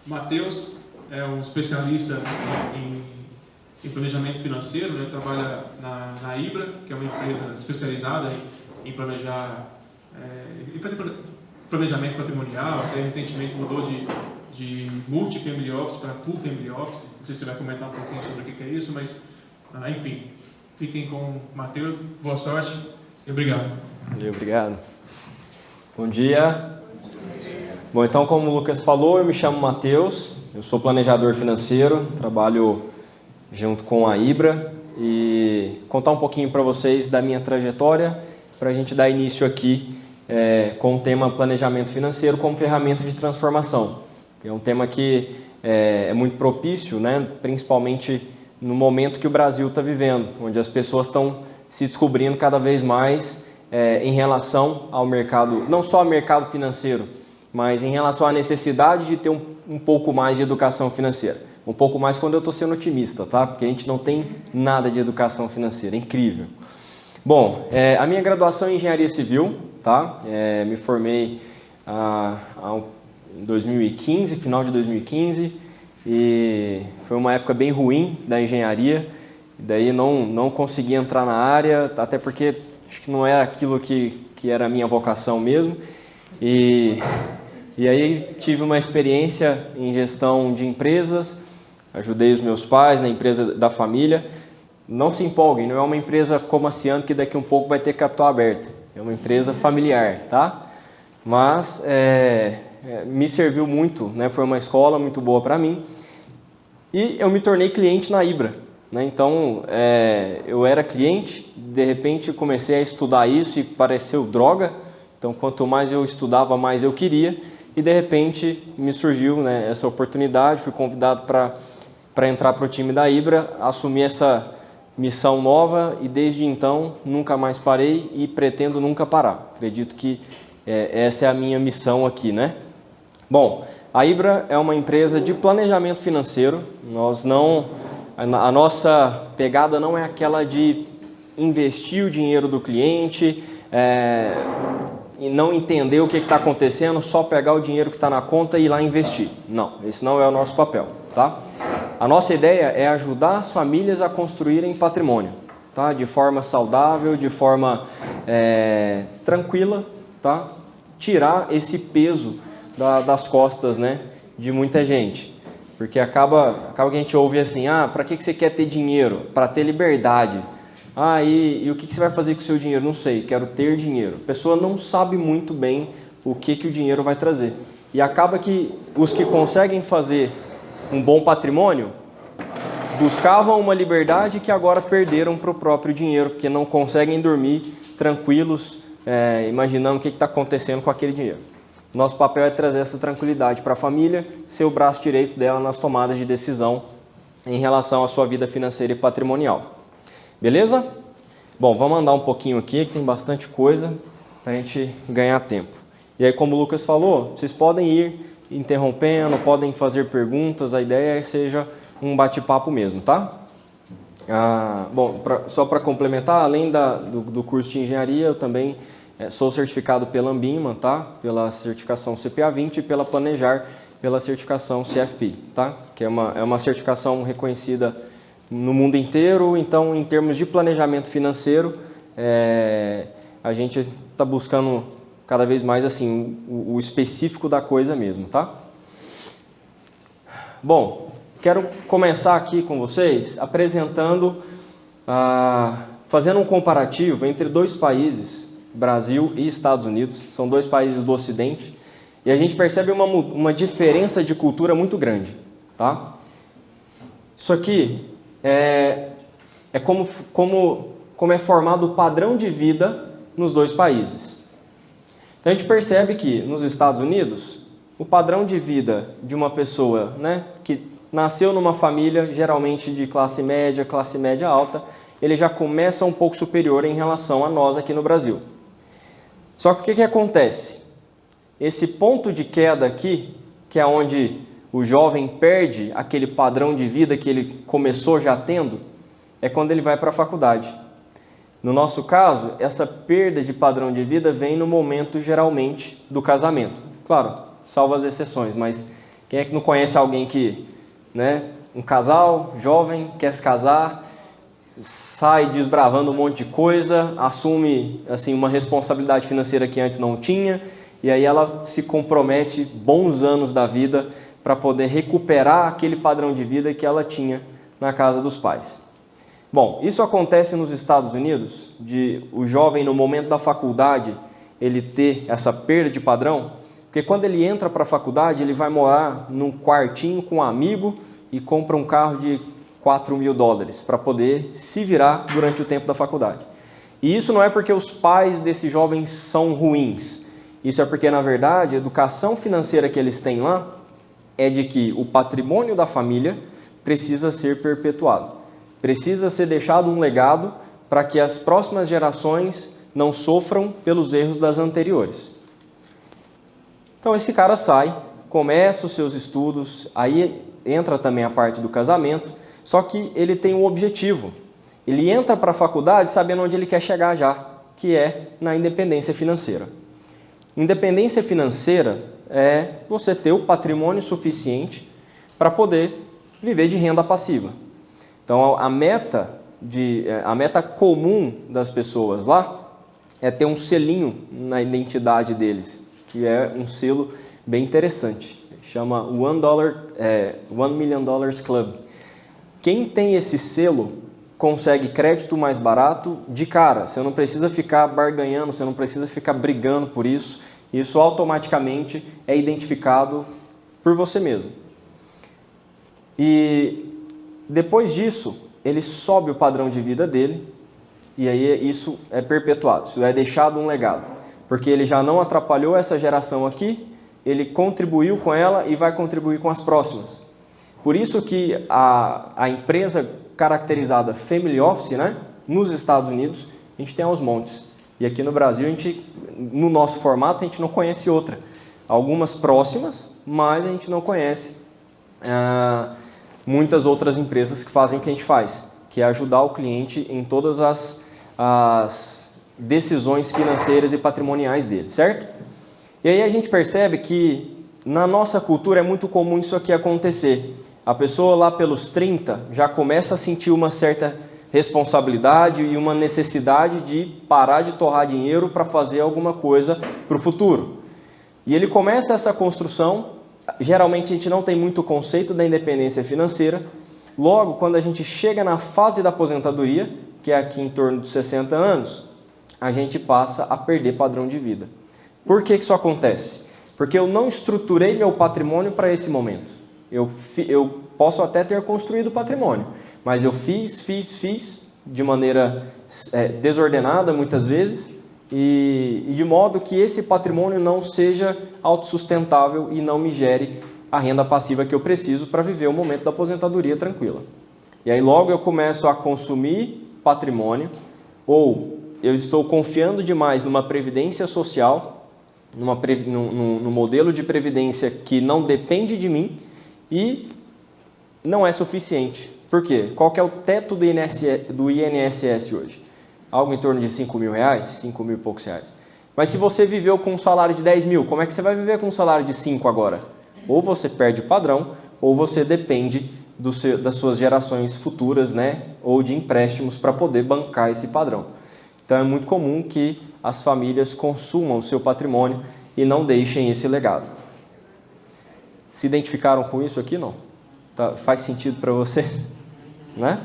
Matheus é um especialista em planejamento financeiro, né? Trabalha na Ibra, que é uma empresa especializada em planejar planejamento patrimonial. Até recentemente mudou de multi-family office para full family office. Não sei se você vai comentar um pouquinho sobre o que é isso, mas enfim, fiquem com o Matheus. Boa sorte e obrigado. Obrigado. Bom dia. Bom, então, como o Lucas falou, eu me chamo Matheus, eu sou planejador financeiro, trabalho junto com a Ibra e contar um pouquinho para vocês da minha trajetória, para a gente dar início aqui com o tema planejamento financeiro como ferramenta de transformação. É um tema que é muito propício, né? Principalmente no momento que o Brasil está vivendo, onde as pessoas estão se descobrindo cada vez mais em relação ao mercado, não só ao mercado financeiro, mas em relação à necessidade de ter um pouco mais de educação financeira. Um pouco mais quando eu estou sendo otimista, tá? Porque a gente não tem nada de educação financeira, é incrível. Bom, a minha graduação é em Engenharia Civil, tá? Me formei em 2015, final de 2015, e foi uma época bem ruim da engenharia, daí não consegui entrar na área, até porque acho que não era aquilo que era a minha vocação mesmo, e aí tive uma experiência em gestão de empresas, ajudei os meus pais na empresa da família. Não se empolguem, não é uma empresa como a Ciano que daqui a um pouco vai ter capital aberto, é uma empresa familiar, tá? Mas me serviu muito, né? Foi uma escola muito boa para mim e eu me tornei cliente na Ibra, né? Então eu era cliente, de repente comecei a estudar isso e pareceu droga, então quanto mais eu estudava, mais eu queria. E de repente me surgiu, né, essa oportunidade, fui convidado para entrar para o time da Ibra, assumi essa missão nova e desde então nunca mais parei e pretendo nunca parar. Acredito que essa é a minha missão aqui, né? Bom, a Ibra é uma empresa de planejamento financeiro. A nossa pegada não é aquela de investir o dinheiro do cliente, e não entender o que está acontecendo, só pegar o dinheiro que está na conta e ir lá investir. Não, esse não é o nosso papel, tá? A nossa ideia é ajudar as famílias a construírem patrimônio, tá? De forma saudável, de forma tranquila, tá? Tirar esse peso das costas, né, de muita gente. Porque acaba que a gente ouve assim, para que você quer ter dinheiro? Para ter liberdade. E o que você vai fazer com o seu dinheiro? Não sei, quero ter dinheiro. A pessoa não sabe muito bem o que o dinheiro vai trazer. E acaba que os que conseguem fazer um bom patrimônio buscavam uma liberdade que agora perderam para o próprio dinheiro, porque não conseguem dormir tranquilos, imaginando o que está acontecendo com aquele dinheiro. Nosso papel é trazer essa tranquilidade para a família, ser o braço direito dela nas tomadas de decisão em relação à sua vida financeira e patrimonial. Beleza? Bom, vamos andar um pouquinho aqui, que tem bastante coisa para a gente ganhar tempo. E aí, como o Lucas falou, vocês podem ir interrompendo, podem fazer perguntas, a ideia é que seja um bate-papo mesmo, tá? Bom, só para complementar, além do curso de engenharia, eu também sou certificado pela Ambima, tá? Pela certificação CPA 20 e pela Planejar, pela certificação CFP, tá? Que é uma certificação reconhecida no mundo inteiro. Então, em termos de planejamento financeiro, a gente está buscando cada vez mais assim o específico da coisa mesmo, tá? Bom, quero começar aqui com vocês apresentando, fazendo um comparativo entre dois países, Brasil e Estados Unidos. São dois países do Ocidente e a gente percebe uma diferença de cultura muito grande, tá? Isso aqui é como é formado o padrão de vida nos dois países. Então a gente percebe que nos Estados Unidos, o padrão de vida de uma pessoa, né, que nasceu numa família geralmente de classe média alta, ele já começa um pouco superior em relação a nós aqui no Brasil. Só que o que acontece? Esse ponto de queda aqui, que é onde o jovem perde aquele padrão de vida que ele começou já tendo, é quando ele vai para a faculdade. No nosso caso, essa perda de padrão de vida vem no momento, geralmente, do casamento. Claro, salvo as exceções, mas Quem é que não conhece alguém que, né, um casal jovem quer se casar, sai desbravando um monte de coisa, assume assim uma responsabilidade financeira que antes não tinha, e aí ela se compromete bons anos da vida para poder recuperar aquele padrão de vida que ela tinha na casa dos pais. Bom, isso acontece nos Estados Unidos, de o jovem no momento da faculdade ele ter essa perda de padrão, porque quando ele entra para a faculdade ele vai morar num quartinho com um amigo e compra um carro de $4.000 para poder se virar durante o tempo da faculdade. E isso não é porque os pais desses jovens são ruins, isso é porque na verdade a educação financeira que eles têm lá é de que o patrimônio da família precisa ser perpetuado. Precisa ser deixado um legado para que as próximas gerações não sofram pelos erros das anteriores. Então esse cara sai, começa os seus estudos, aí entra também a parte do casamento, só que ele tem um objetivo. Ele entra para a faculdade sabendo onde ele quer chegar já, que é na independência financeira. Independência financeira é você ter o patrimônio suficiente para poder viver de renda passiva. Então, a meta comum das pessoas lá é ter um selinho na identidade deles, que é um selo bem interessante. Chama $1 Million Club. Quem tem esse selo consegue crédito mais barato de cara. Você não precisa ficar barganhando, você não precisa ficar brigando por isso. Isso automaticamente é identificado por você mesmo. E depois disso, ele sobe o padrão de vida dele e aí isso é perpetuado, isso é deixado um legado. Porque ele já não atrapalhou essa geração aqui, ele contribuiu com ela e vai contribuir com as próximas. Por isso que a empresa caracterizada Family Office, né, nos Estados Unidos, a gente tem aos montes. E aqui no Brasil, no nosso formato, a gente não conhece outra. Algumas próximas, mas a gente não conhece muitas outras empresas que fazem o que a gente faz, que é ajudar o cliente em todas as decisões financeiras e patrimoniais dele, certo? E aí a gente percebe que na nossa cultura é muito comum isso aqui acontecer. A pessoa lá pelos 30 já começa a sentir uma certa responsabilidade e uma necessidade de parar de torrar dinheiro para fazer alguma coisa para o futuro. E ele começa essa construção, geralmente a gente não tem muito conceito da independência financeira, logo quando a gente chega na fase da aposentadoria, que é aqui em torno dos 60 anos, a gente passa a perder padrão de vida. Por que isso acontece? Porque eu não estruturei meu patrimônio para esse momento. Eu posso até ter construído patrimônio, mas eu fiz de maneira desordenada muitas vezes e de modo que esse patrimônio não seja autossustentável e não me gere a renda passiva que eu preciso para viver o momento da aposentadoria tranquila. E aí logo eu começo a consumir patrimônio ou eu estou confiando demais numa previdência social, num modelo de previdência que não depende de mim e não é suficiente. Por quê? Qual que é o teto do INSS hoje? Algo em torno de R$5.000, 5 mil e poucos reais. Mas se você viveu com um salário de 10 mil, como é que você vai viver com um salário de 5 agora? Ou você perde o padrão, ou você depende das suas gerações futuras, né? Ou de empréstimos para poder bancar esse padrão. Então é muito comum que as famílias consumam o seu patrimônio e não deixem esse legado. Se identificaram com isso aqui, não? Faz sentido para você? Né?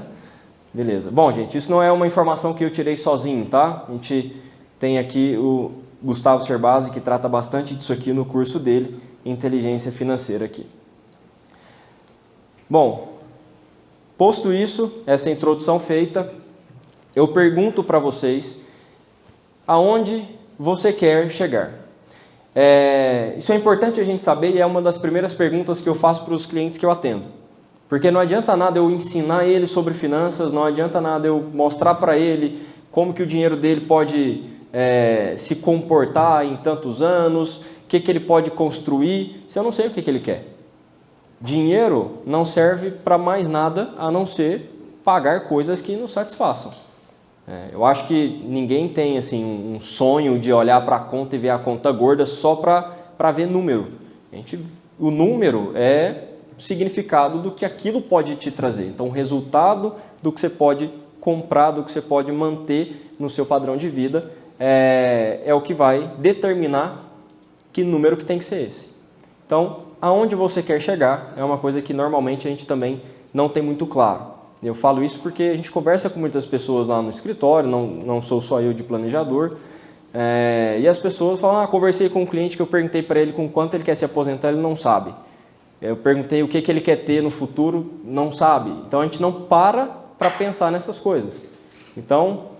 Beleza. Bom, gente, isso não é uma informação que eu tirei sozinho, tá? A gente tem aqui o Gustavo Cerbasi, que trata bastante disso aqui no curso dele, Inteligência Financeira aqui. Bom, posto isso, essa introdução feita, eu pergunto para vocês aonde você quer chegar. Isso é importante a gente saber e é uma das primeiras perguntas que eu faço para os clientes que eu atendo. Porque não adianta nada eu ensinar ele sobre finanças, não adianta nada eu mostrar para ele como que o dinheiro dele pode se comportar em tantos anos, o que ele pode construir, se eu não sei o que ele quer. Dinheiro não serve para mais nada a não ser pagar coisas que nos satisfaçam. Eu acho que ninguém tem assim, um sonho de olhar para a conta e ver a conta gorda só para ver número. A gente o número é o significado do que aquilo pode te trazer. Então, o resultado do que você pode comprar, do que você pode manter no seu padrão de vida, é o que vai determinar que número que tem que ser esse. Então, aonde você quer chegar é uma coisa que normalmente a gente também não tem muito claro. Eu falo isso porque a gente conversa com muitas pessoas lá no escritório, não sou só eu de planejador, e as pessoas falam, conversei com um cliente que eu perguntei para ele com quanto ele quer se aposentar, ele não sabe. Eu perguntei o que ele quer ter no futuro, não sabe. Então, a gente não para pensar nessas coisas. Então,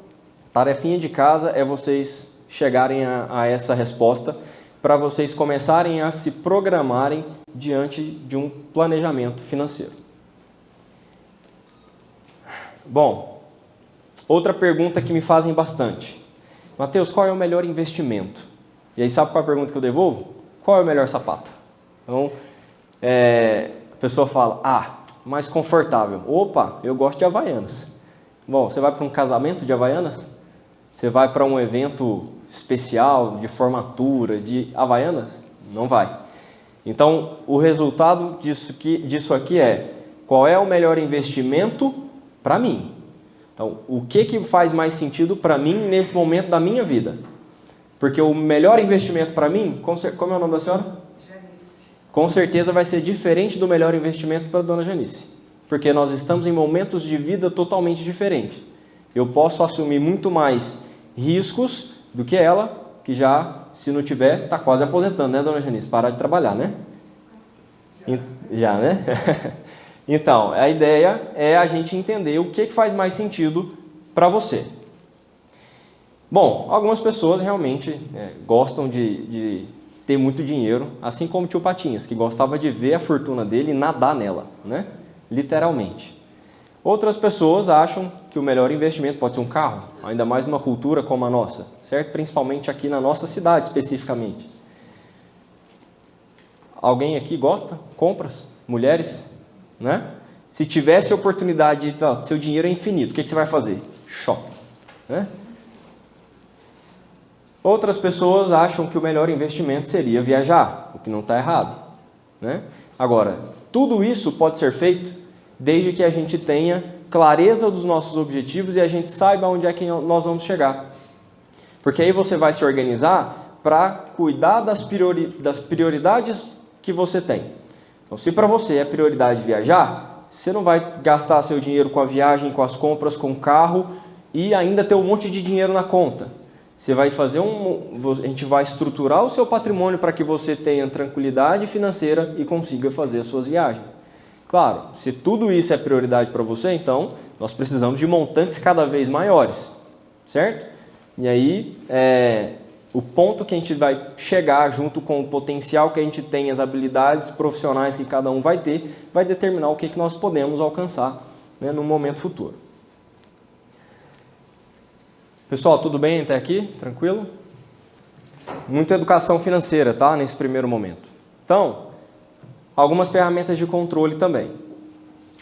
tarefinha de casa é vocês chegarem a essa resposta para vocês começarem a se programarem diante de um planejamento financeiro. Bom, outra pergunta que me fazem bastante. Mateus, qual é o melhor investimento? E aí, sabe qual é a pergunta que eu devolvo? Qual é o melhor sapato? Então, a pessoa fala, mais confortável. Opa, eu gosto de Havaianas. Bom, você vai para um casamento de Havaianas? Você vai para um evento especial de formatura de Havaianas? Não vai. Então, o resultado disso aqui é, qual é o melhor investimento para mim? Então, o que faz mais sentido para mim nesse momento da minha vida? Porque o melhor investimento para mim, como é o nome da senhora? Janice. Com certeza vai ser diferente do melhor investimento para a dona Janice. Porque nós estamos em momentos de vida totalmente diferentes. Eu posso assumir muito mais riscos do que ela, que já, se não tiver, está quase aposentando, né, dona Janice? Parar de trabalhar, né? Já, né? Então, a ideia é a gente entender o que faz mais sentido para você. Bom, algumas pessoas realmente gostam de ter muito dinheiro, assim como o tio Patinhas, que gostava de ver a fortuna dele e nadar nela, né? Literalmente. Outras pessoas acham que o melhor investimento pode ser um carro, ainda mais numa cultura como a nossa, certo? Principalmente aqui na nossa cidade, especificamente. Alguém aqui gosta? Compras? Mulheres? Né? Se tivesse a oportunidade de seu dinheiro é infinito, o que você vai fazer? Shopping. Né? Outras pessoas acham que o melhor investimento seria viajar, o que não está errado. Né? Agora, tudo isso pode ser feito desde que a gente tenha clareza dos nossos objetivos e a gente saiba onde é que nós vamos chegar. Porque aí você vai se organizar para cuidar das prioridades que você tem. Então, se para você é prioridade viajar, você não vai gastar seu dinheiro com a viagem, com as compras, com o carro e ainda ter um monte de dinheiro na conta. Você vai fazer a gente vai estruturar o seu patrimônio para que você tenha tranquilidade financeira e consiga fazer as suas viagens. Claro, se tudo isso é prioridade para você, então nós precisamos de montantes cada vez maiores, certo? E aí, o ponto que a gente vai chegar junto com o potencial que a gente tem, as habilidades profissionais que cada um vai ter, vai determinar o que nós podemos alcançar, né, no momento futuro. Pessoal, tudo bem até aqui? Tranquilo? Muita educação financeira, tá? Nesse primeiro momento. Então, algumas ferramentas de controle também.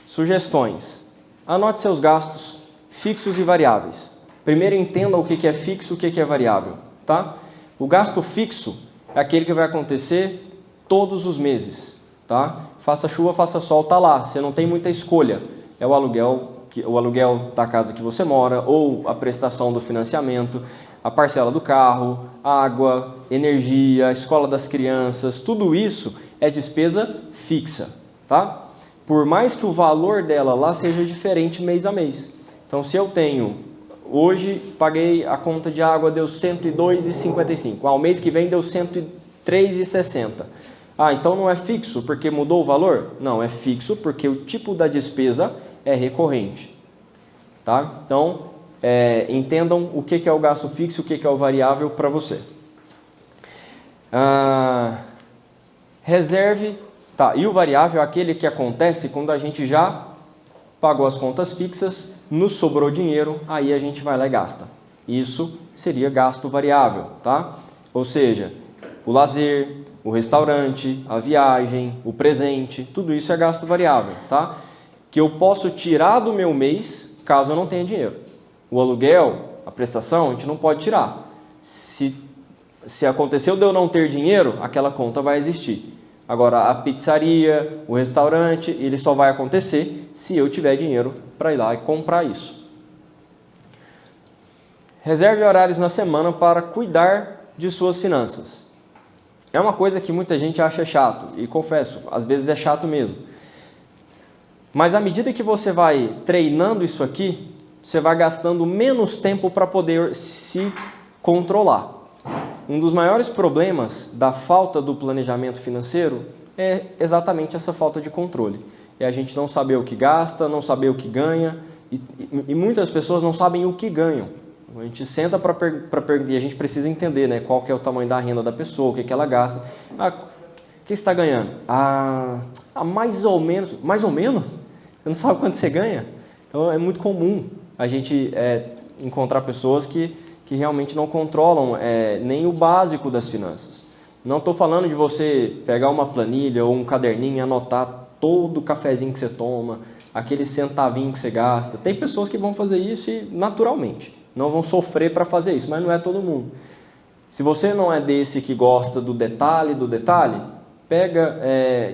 Sugestões. Anote seus gastos fixos e variáveis. Primeiro entenda o que é fixo e o que é variável. Tá? O gasto fixo é aquele que vai acontecer todos os meses. Tá? Faça chuva, faça sol, tá lá. Você não tem muita escolha. É o aluguel da casa que você mora, ou a prestação do financiamento, a parcela do carro, água, energia, a escola das crianças, tudo isso é despesa fixa, tá? Por mais que o valor dela lá seja diferente mês a mês. Então, se eu tenho, hoje paguei a conta de água, deu R$ 102,55. O mês que vem deu R$ 103,60. Então não é fixo porque mudou o valor? Não, é fixo porque o tipo da despesa é recorrente. Tá? Então, entendam o que é o gasto fixo e o que é o variável para você. Reserve, tá, e o variável é aquele que acontece quando a gente já pagou as contas fixas, nos sobrou dinheiro, aí a gente vai lá e gasta. Isso seria gasto variável, tá? Ou seja, o lazer, o restaurante, a viagem, o presente, tudo isso é gasto variável, tá? Que eu posso tirar do meu mês, caso eu não tenha dinheiro. O aluguel, a prestação, a gente não pode tirar. Se aconteceu de eu não ter dinheiro, aquela conta vai existir. Agora, a pizzaria, o restaurante, ele só vai acontecer se eu tiver dinheiro para ir lá e comprar isso. Reserve horários na semana para cuidar de suas finanças. É uma coisa que muita gente acha chato, e confesso, às vezes é chato mesmo. Mas à medida que você vai treinando isso aqui, você vai gastando menos tempo para poder se controlar. Um dos maiores problemas da falta do planejamento financeiro é exatamente essa falta de controle. É a gente não saber o que gasta, não saber o que ganha, e muitas pessoas não sabem o que ganham. A gente senta e a gente precisa entender, né, qual que é o tamanho da renda da pessoa, o que ela gasta. O que você está ganhando? Mais ou menos. Mais ou menos? Você não sabe quanto você ganha? Então é muito comum a gente encontrar pessoas que realmente não controlam nem o básico das finanças. Não estou falando de você pegar uma planilha ou um caderninho e anotar todo o cafezinho que você toma, aquele centavinho que você gasta. Tem pessoas que vão fazer isso e naturalmente não vão sofrer para fazer isso, mas não é todo mundo. Se você não é desse que gosta do detalhe, pega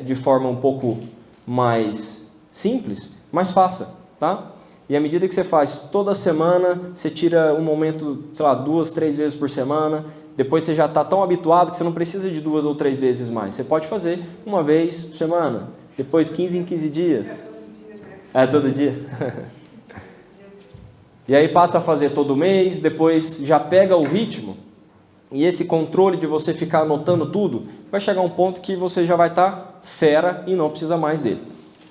de forma um pouco mais simples, mas faça, tá? E à medida que você faz toda semana, você tira um momento, sei lá, 2, 3 vezes por semana, depois você já está tão habituado que você não precisa de 2 ou 3 vezes mais. Você pode fazer uma vez por semana, depois 15 em 15 dias. É todo dia? E aí passa a fazer todo mês, depois já pega o ritmo, e esse controle de você ficar anotando tudo, vai chegar um ponto que você já vai estar fera e não precisa mais dele.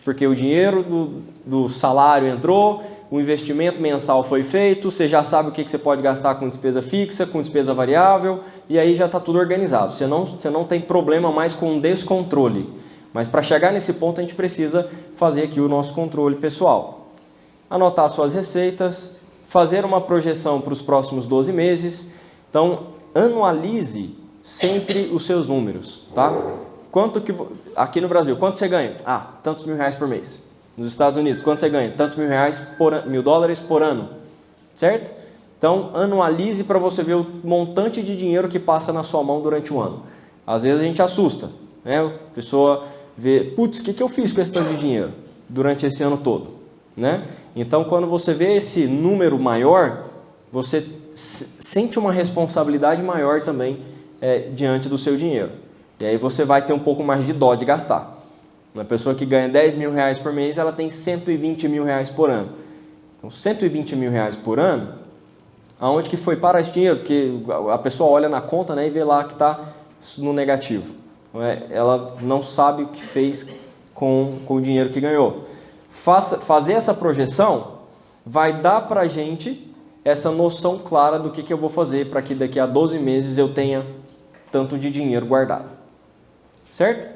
Porque o dinheiro do salário entrou, o investimento mensal foi feito, você já sabe o que você pode gastar com despesa fixa, com despesa variável, e aí já está tudo organizado. Você não tem problema mais com descontrole. Mas para chegar nesse ponto a gente precisa fazer aqui o nosso controle pessoal. Anotar suas receitas, fazer uma projeção para os próximos 12 meses. Então, anualize sempre os seus números, tá? Aqui no Brasil, quanto você ganha? Tantos mil reais por mês. Nos Estados Unidos, quanto você ganha? Tantos $1.000 por ano, certo? Então, anualize para você ver o montante de dinheiro que passa na sua mão durante um ano. Às vezes a gente assusta, né? A pessoa vê, putz, o que eu fiz com esse tanto de dinheiro durante esse ano todo, né? Então, quando você vê esse número maior, você sente uma responsabilidade maior também diante do seu dinheiro. E aí você vai ter um pouco mais de dó de gastar. Uma pessoa que ganha 10 mil reais por mês, ela tem 120 mil reais por ano. Então, 120 mil reais por ano, aonde que foi parar esse dinheiro? Porque a pessoa olha na conta, né, e vê lá que está no negativo. Ela não sabe o que fez com o dinheiro que ganhou. Fazer essa projeção vai dar para a gente essa noção clara do que eu vou fazer para que daqui a 12 meses eu tenha tanto de dinheiro guardado. Certo?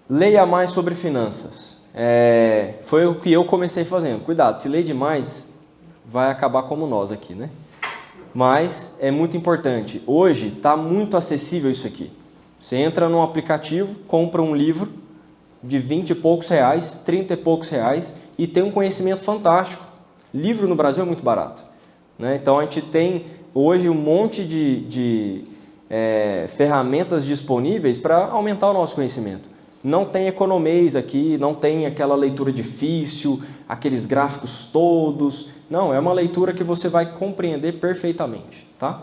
Leia mais sobre finanças. Foi o que eu comecei fazendo. Cuidado, se ler demais, vai acabar como nós aqui, né? Mas é muito importante. Hoje está muito acessível isso aqui. Você entra num aplicativo, compra um livro de 20 e poucos reais, 30 e poucos reais e tem um conhecimento fantástico. Livro no Brasil é muito barato, né? Então a gente tem hoje um monte de ferramentas disponíveis para aumentar o nosso conhecimento. Não tem economês aqui, não tem aquela leitura difícil, aqueles gráficos todos. Não, é uma leitura que você vai compreender perfeitamente, tá?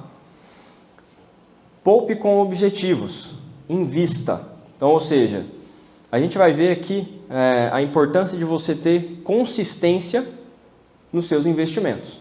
Poupe com objetivos, invista. Então, ou seja, a gente vai ver aqui a importância de você ter consistência nos seus investimentos.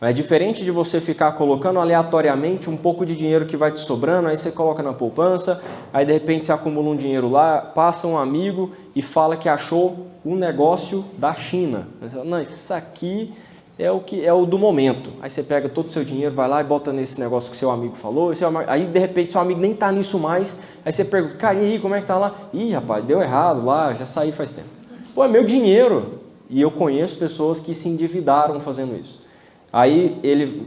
É diferente de você ficar colocando aleatoriamente um pouco de dinheiro que vai te sobrando, aí você coloca na poupança, aí de repente você acumula um dinheiro lá, passa um amigo e fala que achou um negócio da China. Você fala, não, isso aqui é o do momento. Aí você pega todo o seu dinheiro, vai lá e bota nesse negócio que seu amigo falou, aí de repente seu amigo nem tá nisso mais, aí você pergunta, cara, e aí, como é que tá lá? Ih, rapaz, deu errado lá, já saí faz tempo. Pô, é meu dinheiro. E eu conheço pessoas que se endividaram fazendo isso. Aí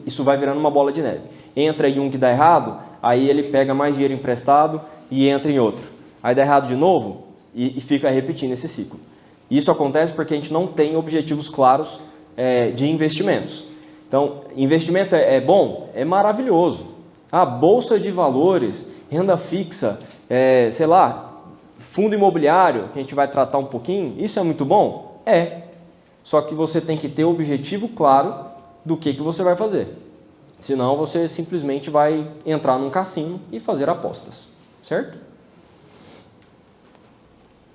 isso vai virando uma bola de neve. Entra em um que dá errado, aí ele pega mais dinheiro emprestado e entra em outro. Aí dá errado de novo e fica repetindo esse ciclo. Isso acontece porque a gente não tem objetivos claros de investimentos. Então, investimento é bom? É maravilhoso. A bolsa de valores, renda fixa, sei lá, fundo imobiliário, que a gente vai tratar um pouquinho, isso é muito bom? É. Só que você tem que ter o objetivo claro do que você vai fazer. Senão você simplesmente vai entrar num cassino e fazer apostas, certo?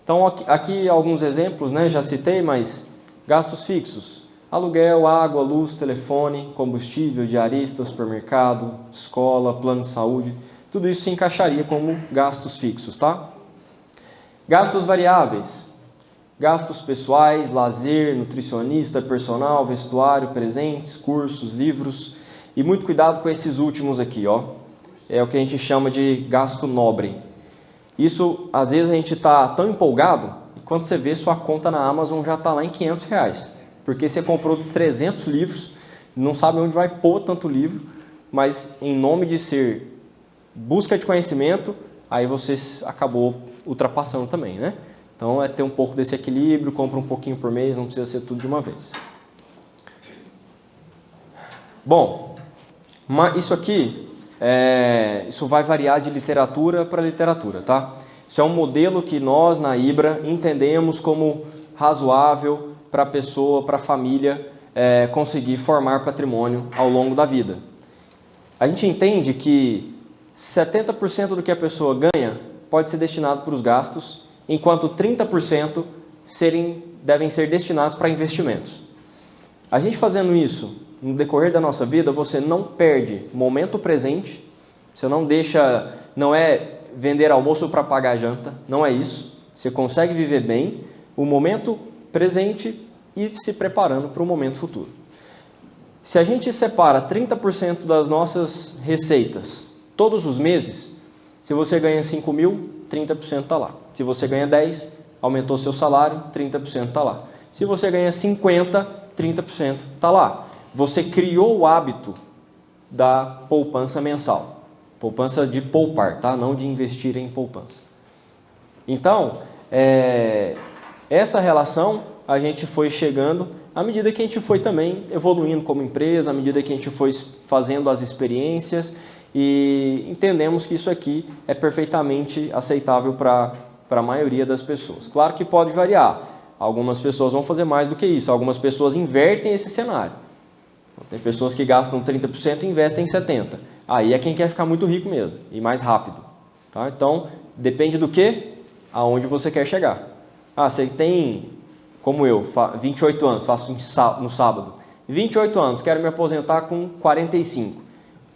Então aqui alguns exemplos, né? Já citei, mas gastos fixos. Aluguel, água, luz, telefone, combustível, diarista, supermercado, escola, plano de saúde. Tudo isso se encaixaria como gastos fixos, tá? Gastos variáveis. Gastos pessoais, lazer, nutricionista, personal, vestuário, presentes, cursos, livros. E muito cuidado com esses últimos aqui, ó. É o que a gente chama de gasto nobre. Isso, às vezes, a gente está tão empolgado, e quando você vê, sua conta na Amazon já está lá em R$500. Porque você comprou 300 livros, não sabe onde vai pôr tanto livro, mas em nome de ser busca de conhecimento, aí você acabou ultrapassando também, né? Então, é ter um pouco desse equilíbrio, compra um pouquinho por mês, não precisa ser tudo de uma vez. Bom, isso aqui, isso vai variar de literatura para literatura, tá? Isso é um modelo que nós, na Ibra, entendemos como razoável para a pessoa, para a família, conseguir formar patrimônio ao longo da vida. A gente entende que 70% do que a pessoa ganha pode ser destinado para os gastos, enquanto 30% devem ser destinados para investimentos. A gente fazendo isso, no decorrer da nossa vida, você não perde momento presente, você não é vender almoço para pagar janta, não é isso. Você consegue viver bem o momento presente e se preparando para o momento futuro. Se a gente separa 30% das nossas receitas todos os meses, se você ganha 5 mil, 30% está lá. Se você ganha 10, aumentou seu salário, 30% está lá. Se você ganha 50, 30% está lá. Você criou o hábito da poupança mensal. Poupança de poupar, tá? Não de investir em poupança. Então, essa relação a gente foi chegando à medida que a gente foi também evoluindo como empresa, à medida que a gente foi fazendo as experiências e entendemos que isso aqui é perfeitamente aceitável para a maioria das pessoas. Claro que pode variar. Algumas pessoas vão fazer mais do que isso. Algumas pessoas invertem esse cenário. Tem pessoas que gastam 30% e investem em 70%. Aí é quem quer ficar muito rico mesmo e mais rápido. Tá? Então, depende do que, aonde você quer chegar. Você tem, como eu, 28 anos, faço no sábado. 28 anos, quero me aposentar com 45.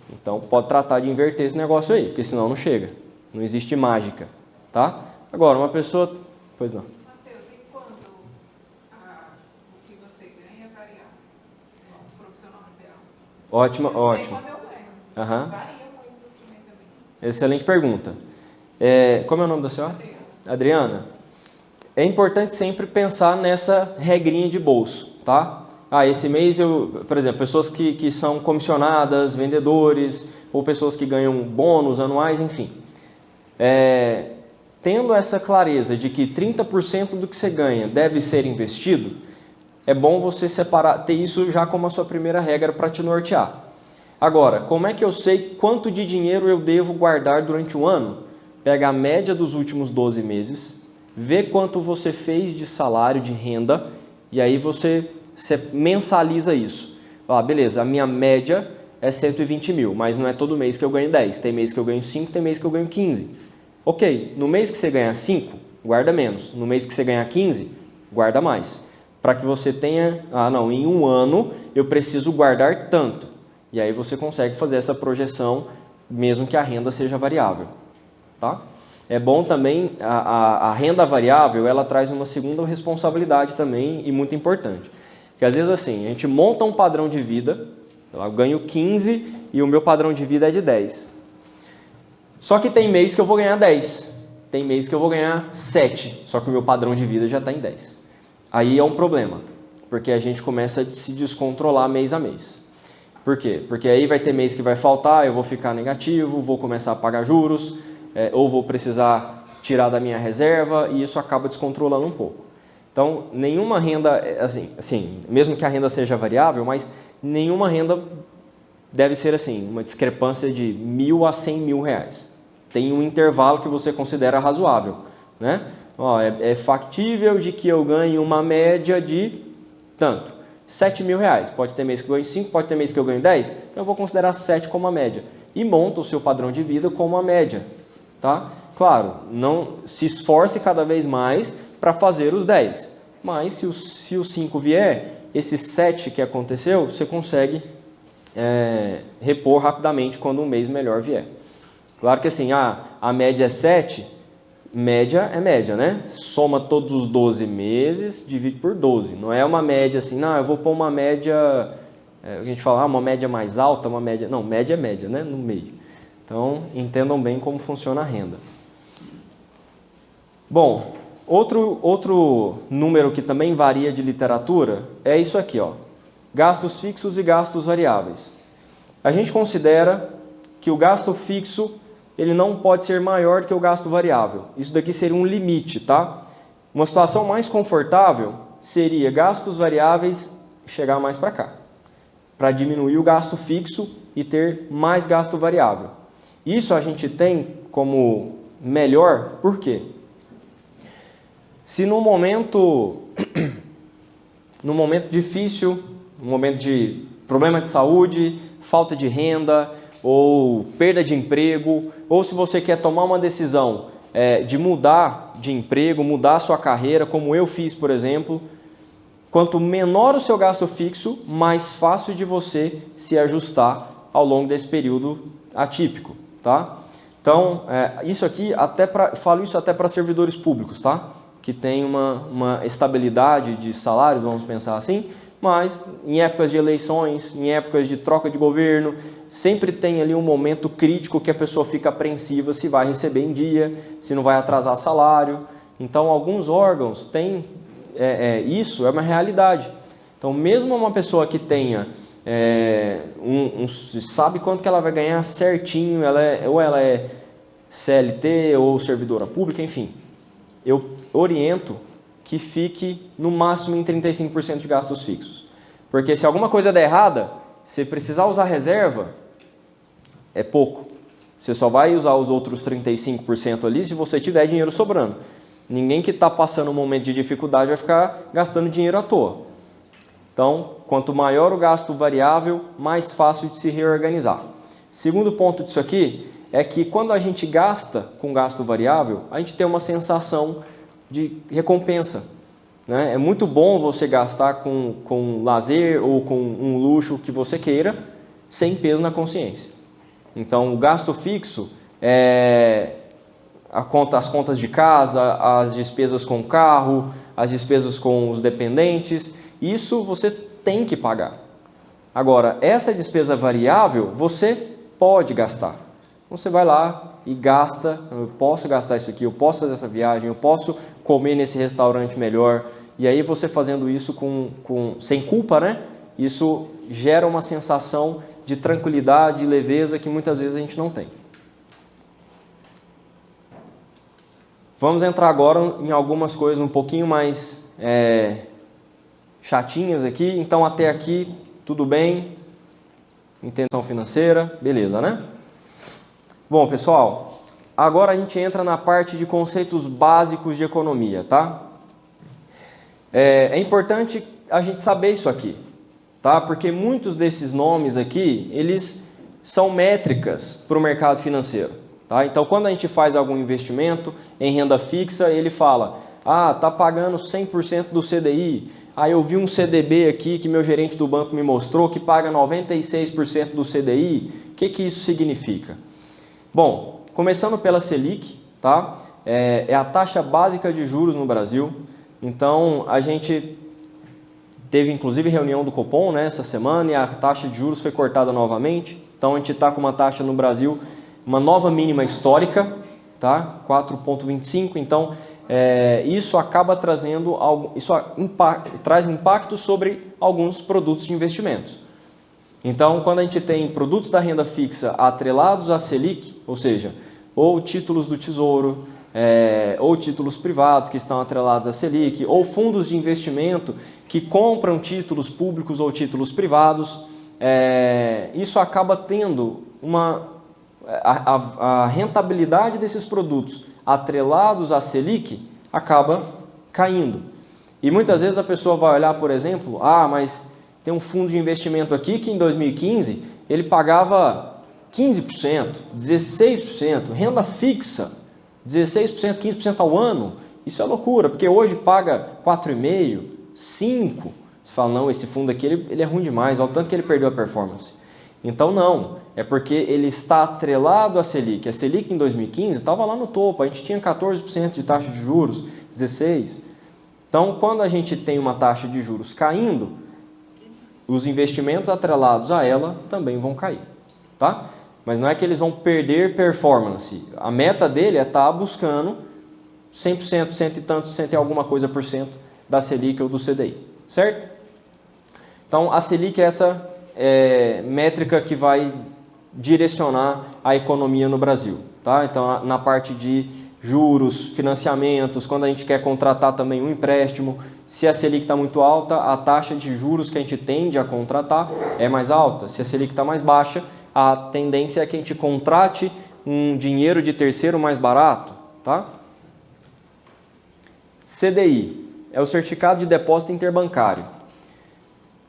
Então, pode tratar de inverter esse negócio aí, porque senão não chega. Não existe mágica. Tá? Agora, uma pessoa... Pois não. Matheus, e quando o que você ganha é variável? Um profissional liberal. Ótima. Quando eu ganho. Uhum. Varia muito do mês a mês. Excelente pergunta. Como é o nome da senhora? Adriana. É importante sempre pensar nessa regrinha de bolso, tá? Esse mês por exemplo, pessoas que são comissionadas, vendedores, ou pessoas que ganham bônus anuais, enfim. Tendo essa clareza de que 30% do que você ganha deve ser investido, é bom você ter isso já como a sua primeira regra para te nortear. Agora, como é que eu sei quanto de dinheiro eu devo guardar durante o ano? Pega a média dos últimos 12 meses, vê quanto você fez de salário, de renda, e aí você mensaliza isso. Beleza, a minha média é 120 mil, mas não é todo mês que eu ganho 10. Tem mês que eu ganho 5, tem mês que eu ganho 15. Ok, no mês que você ganha 5, guarda menos. No mês que você ganha 15, guarda mais. Para que você tenha, em um ano eu preciso guardar tanto. E aí você consegue fazer essa projeção, mesmo que a renda seja variável. Tá? É bom também, a renda variável, ela traz uma segunda responsabilidade também e muito importante. Porque às vezes assim, a gente monta um padrão de vida, eu ganho 15 e o meu padrão de vida é de 10. Só que tem mês que eu vou ganhar 10, tem mês que eu vou ganhar 7, só que o meu padrão de vida já está em 10. Aí é um problema, porque a gente começa a se descontrolar mês a mês. Por quê? Porque aí vai ter mês que vai faltar, eu vou ficar negativo, vou começar a pagar juros, ou vou precisar tirar da minha reserva e isso acaba descontrolando um pouco. Então, nenhuma renda, assim, mesmo que a renda seja variável, mas nenhuma renda deve ser assim, uma discrepância de 1.000 a 100 mil reais. tem um intervalo que você considera razoável, né? Ó, é factível de que eu ganhe uma média de tanto, R$7.000. Pode ter mês que eu ganho 5, pode ter mês que eu ganho 10, então eu vou considerar 7 como a média. E monta o seu padrão de vida como a média, tá? Claro, não se esforce cada vez mais para fazer os 10, mas se o 5 vier, esse 7 que aconteceu, você consegue repor rapidamente quando um mês melhor vier. Claro que assim, a média é 7, média é média, né? Soma todos os 12 meses, divide por 12. Não é uma média assim, não, eu vou pôr uma média, a gente fala, uma média mais alta, uma média... Não, média é média, né? No meio. Então, entendam bem como funciona a renda. Bom, outro número que também varia de literatura é isso aqui, ó. Gastos fixos e gastos variáveis. A gente considera que o gasto fixo ele não pode ser maior que o gasto variável. Isso daqui seria um limite, tá? Uma situação mais confortável seria gastos variáveis chegar mais para cá, para diminuir o gasto fixo e ter mais gasto variável. Isso a gente tem como melhor, por quê? Se no momento difícil, no momento de problema de saúde, falta de renda, ou perda de emprego, ou se você quer tomar uma decisão de mudar de emprego, mudar a sua carreira, como eu fiz, por exemplo, quanto menor o seu gasto fixo, mais fácil de você se ajustar ao longo desse período atípico, tá? Então, isso aqui, falo isso até para servidores públicos, tá? Que tem uma estabilidade de salários, vamos pensar assim, mas em épocas de eleições, em épocas de troca de governo, sempre tem ali um momento crítico que a pessoa fica apreensiva se vai receber em dia, se não vai atrasar salário. Então, alguns órgãos têm, isso é uma realidade. Então, mesmo uma pessoa que tenha, sabe quanto que ela vai ganhar certinho, ou ela é CLT ou servidora pública, enfim, eu oriento que fique no máximo em 35% de gastos fixos. Porque se alguma coisa der errada, se precisar usar reserva, é pouco. Você só vai usar os outros 35% ali se você tiver dinheiro sobrando. Ninguém que está passando um momento de dificuldade vai ficar gastando dinheiro à toa. Então, quanto maior o gasto variável, mais fácil de se reorganizar. Segundo ponto disso aqui é que quando a gente gasta com gasto variável, a gente tem uma sensação de recompensa, né? É muito bom você gastar com lazer ou com um luxo que você queira, sem peso na consciência. Então, o gasto fixo as contas de casa, as despesas com o carro, as despesas com os dependentes, isso você tem que pagar. Agora, essa despesa variável, você pode gastar. Você vai lá e gasta, eu posso gastar isso aqui, eu posso fazer essa viagem, eu posso comer nesse restaurante melhor. E aí você fazendo isso sem culpa, né? Isso gera uma sensação de tranquilidade e leveza que muitas vezes a gente não tem. Vamos entrar agora em algumas coisas um pouquinho mais chatinhas aqui. Então até aqui tudo bem, intenção financeira, beleza, né? Bom, pessoal, agora a gente entra na parte de conceitos básicos de economia, tá? É importante a gente saber isso aqui, tá? Porque muitos desses nomes aqui, eles são métricas para o mercado financeiro, tá? Então, quando a gente faz algum investimento em renda fixa, ele fala, tá pagando 100% do CDI, eu vi um CDB aqui que meu gerente do banco me mostrou que paga 96% do CDI, o que isso significa? Bom, começando pela Selic, tá? É a taxa básica de juros no Brasil. Então, a gente teve inclusive reunião do Copom, né, essa semana, e a taxa de juros foi cortada novamente. Então, a gente está com uma taxa no Brasil, uma nova mínima histórica, tá? 4,25. Então, isso acaba trazendo traz impacto sobre alguns produtos de investimentos. Então, quando a gente tem produtos da renda fixa atrelados à Selic, ou seja, ou títulos do Tesouro, ou títulos privados que estão atrelados à Selic, ou fundos de investimento que compram títulos públicos ou títulos privados, isso acaba tendo a rentabilidade desses produtos atrelados à Selic acaba caindo. E muitas vezes a pessoa vai olhar, por exemplo, mas tem um fundo de investimento aqui que em 2015 ele pagava 15%, 16%, renda fixa, 16%, 15% ao ano. Isso é loucura, porque hoje paga 4,5%, 5%. Você fala, não, esse fundo aqui ele é ruim demais, olha o tanto que ele perdeu a performance. Então não, é porque ele está atrelado à Selic. A Selic em 2015 estava lá no topo, a gente tinha 14% de taxa de juros, 16%. Então, quando a gente tem uma taxa de juros caindo, os investimentos atrelados a ela também vão cair, tá? Mas não é que eles vão perder performance. A meta dele é estar buscando 100%, cento e tantos, cento e alguma coisa por cento da Selic ou do CDI, certo? Então, a Selic é essa métrica que vai direcionar a economia no Brasil, tá? Então, na parte de juros, financiamentos, quando a gente quer contratar também um empréstimo, se a Selic está muito alta, a taxa de juros que a gente tende a contratar é mais alta. Se a Selic está mais baixa, a tendência é que a gente contrate um dinheiro de terceiro mais barato, tá? CDI é o Certificado de Depósito Interbancário.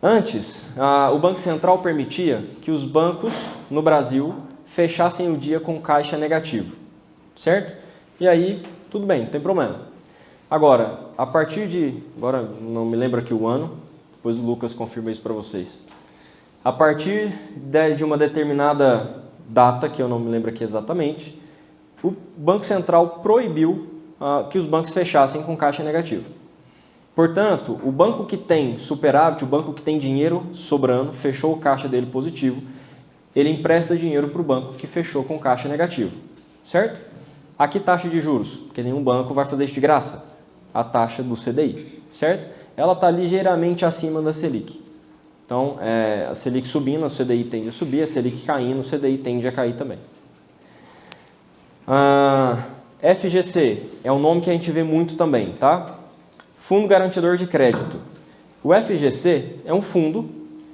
Antes, o Banco Central permitia que os bancos no Brasil fechassem o dia com caixa negativo, certo? E aí, tudo bem, não tem problema. Agora, a partir de... Agora, não me lembro aqui o ano, depois o Lucas confirma isso para vocês. A partir de uma determinada data, que eu não me lembro aqui exatamente, o Banco Central proibiu que os bancos fechassem com caixa negativo. Portanto, o banco que tem superávit, o banco que tem dinheiro sobrando, fechou o caixa dele positivo, ele empresta dinheiro para o banco que fechou com caixa negativo, certo? Aqui taxa de juros, porque nenhum banco vai fazer isso de graça, a taxa do CDI, certo? Ela está ligeiramente acima da Selic. Então, a Selic subindo, a CDI tende a subir, a Selic caindo, o CDI tende a cair também. FGC é um nome que a gente vê muito também, tá? Fundo Garantidor de Crédito. O FGC é um fundo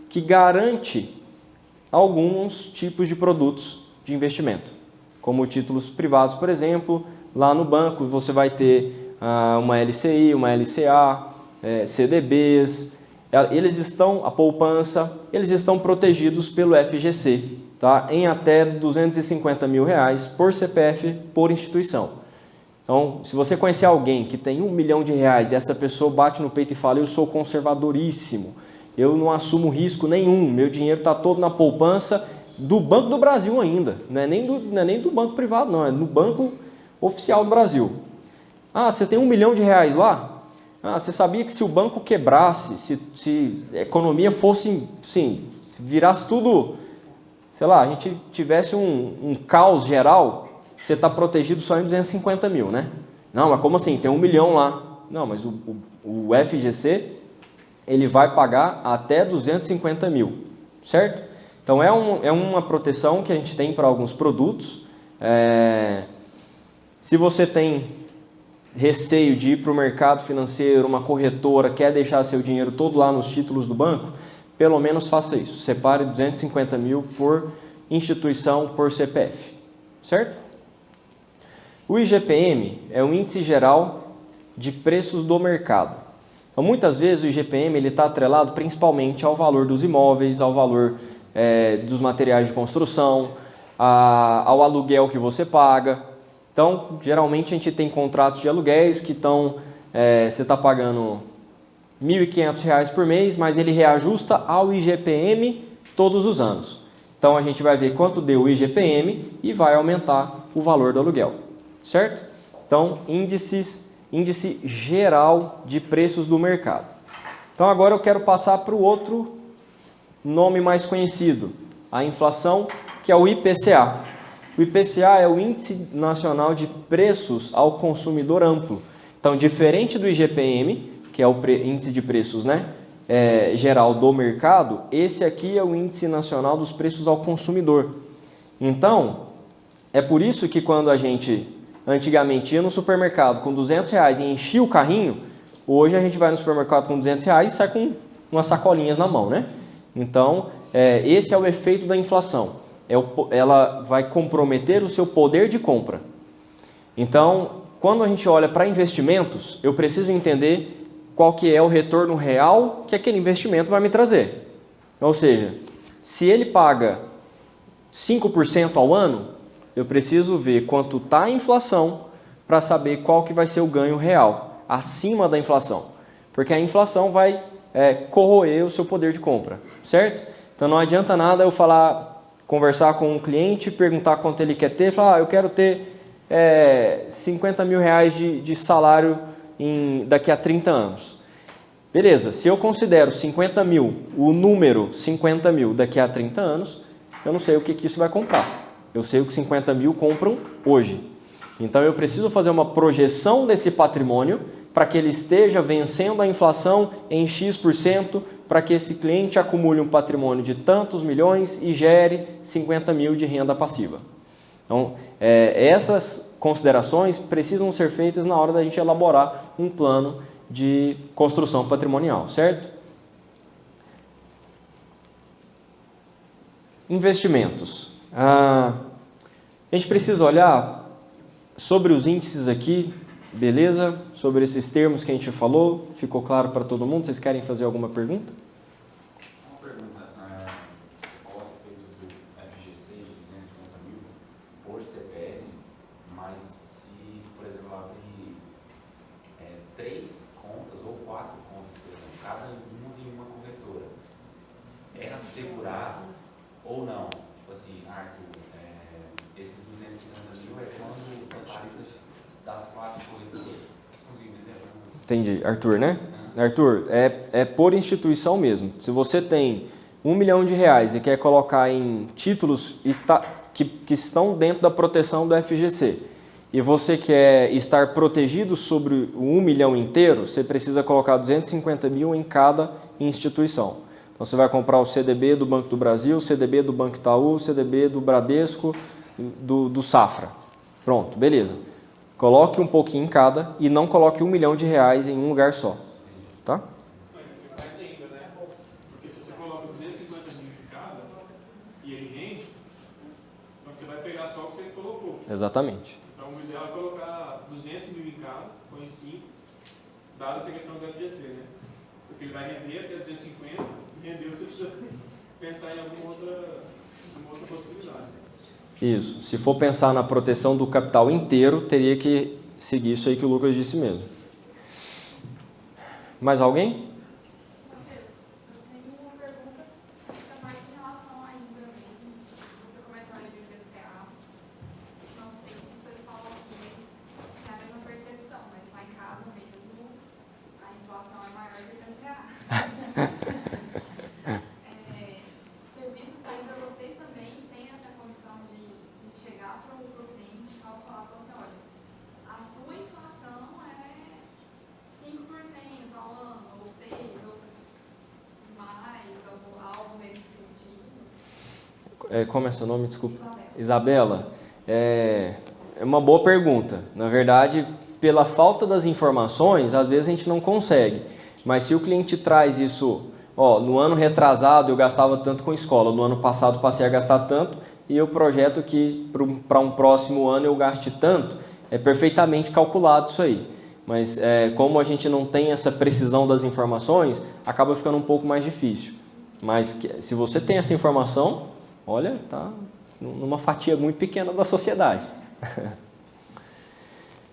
que garante alguns tipos de produtos de investimento, como títulos privados, por exemplo. Lá no banco você vai ter uma LCI, uma LCA, CDBs. Eles estão, a poupança, eles estão protegidos pelo FGC, tá? Em até R$250 mil por CPF por instituição. Então, se você conhecer alguém que tem R$1 milhão e essa pessoa bate no peito e fala, eu sou conservadoríssimo, eu não assumo risco nenhum, meu dinheiro está todo na poupança do Banco do Brasil ainda, não é nem do banco privado, não, é no Banco Oficial do Brasil. Você tem R$1 milhão lá? Você sabia que se o banco quebrasse, se a economia fosse, sim, se virasse tudo, sei lá, a gente tivesse um caos geral, você está protegido só em 250 mil, né? Não, mas como assim? Tem R$1 milhão lá. Não, mas o FGC, ele vai pagar até 250 mil, certo? Então, é uma proteção que a gente tem para alguns produtos. Se você tem receio de ir para o mercado financeiro, uma corretora, quer deixar seu dinheiro todo lá nos títulos do banco, pelo menos faça isso. Separe 250 mil por instituição, por CPF, certo? O IGPM é o Índice Geral de Preços do Mercado. Então, muitas vezes o IGPM está atrelado principalmente ao valor dos imóveis, ao valor dos materiais de construção, ao aluguel que você paga. Então, geralmente a gente tem contratos de aluguéis que você está pagando R$ 1.500 por mês, mas ele reajusta ao IGPM todos os anos. Então, a gente vai ver quanto deu o IGPM e vai aumentar o valor do aluguel. Certo? Então, índice geral de preços do mercado. Então, agora eu quero passar para o outro nome mais conhecido, a inflação, que é o IPCA. O IPCA é o Índice Nacional de Preços ao Consumidor Amplo. Então, diferente do IGPM, que é o índice de preços, né, geral do mercado, esse aqui é o Índice Nacional dos Preços ao Consumidor. Então, é por isso que quando a gente antigamente ia no supermercado com R$200 e enchia o carrinho, hoje a gente vai no supermercado com R$200 e sai com umas sacolinhas na mão, né? Então, esse é o efeito da inflação. ela vai comprometer o seu poder de compra. Então, quando a gente olha para investimentos, eu preciso entender qual que é o retorno real que aquele investimento vai me trazer. Ou seja, se ele paga 5% ao ano, eu preciso ver quanto está a inflação para saber qual que vai ser o ganho real, acima da inflação. Porque a inflação vai corroer o seu poder de compra, certo? Então não adianta nada eu conversar com um cliente, perguntar quanto ele quer ter, falar, eu quero ter 50 mil reais de salário daqui a 30 anos. Beleza, se eu considero 50 mil, o número 50 mil daqui a 30 anos, eu não sei o que isso vai comprar. Eu sei o que 50 mil compram hoje. Então eu preciso fazer uma projeção desse patrimônio para que ele esteja vencendo a inflação em X%, para que esse cliente acumule um patrimônio de tantos milhões e gere 50 mil de renda passiva. Então, essas considerações precisam ser feitas na hora da gente elaborar um plano de construção patrimonial, certo? Investimentos. A gente precisa olhar sobre os índices aqui, beleza? Sobre esses termos que a gente falou, ficou claro para todo mundo? Vocês querem fazer alguma pergunta? Uma pergunta, você falou a respeito do FGC de 250 mil por CPF, mas se, por exemplo, eu abrir 3 contas ou 4 contas, por exemplo, cada uma em uma corretora, é assegurado ou não? Tipo assim, Arthur, esses 250 mil é quando totaliza das 4 corretoras. Conseguiu entender? Entendi. Arthur, né? Arthur, é por instituição mesmo. Se você tem R$1 milhão e quer colocar em títulos que estão dentro da proteção do FGC e você quer estar protegido sobre o 1 milhão inteiro, você precisa colocar 250 mil em cada instituição. Então você vai comprar o CDB do Banco do Brasil, o CDB do Banco Itaú, o CDB do Bradesco, do Safra. Pronto, beleza. Coloque um pouquinho em cada e não coloque R$1 milhão em um lugar só. Tá? Mais ainda, né? Porque se você coloca 250 mil em cada e ele rende, você vai pegar só o que você colocou. Exatamente. Então o ideal é colocar 200 mil em cada, põe 5, dada essa questão do FGC, né? Porque ele vai render até 250, rendeu, você precisa pensar em alguma outra possibilidade. Isso. Se for pensar na proteção do capital inteiro, teria que seguir isso aí que o Lucas disse mesmo. Mais alguém? Eu tenho uma pergunta que fica mais em relação à Indra mesmo. Você comentou aí do IPCA. Não sei se o pessoal aqui tem a mesma percepção, mas lá em casa mesmo a inflação é maior que o IPCA. Serviços da Indra, vocês também têm essa condição de chegar para o cliente e falar para você, olha, a sua inflação é 5% ao ano, ou 6%, ou mais, ou algo nesse sentido? Como é seu nome? Desculpa. Isabela. Isabela, é uma boa pergunta. Na verdade, pela falta das informações, às vezes a gente não consegue. Mas se o cliente traz isso, no ano retrasado eu gastava tanto com escola, no ano passado passei a gastar tanto, e eu projeto que para um próximo ano eu gaste tanto, é perfeitamente calculado isso aí. Mas como a gente não tem essa precisão das informações, acaba ficando um pouco mais difícil. Mas se você tem essa informação, olha, tá numa fatia muito pequena da sociedade.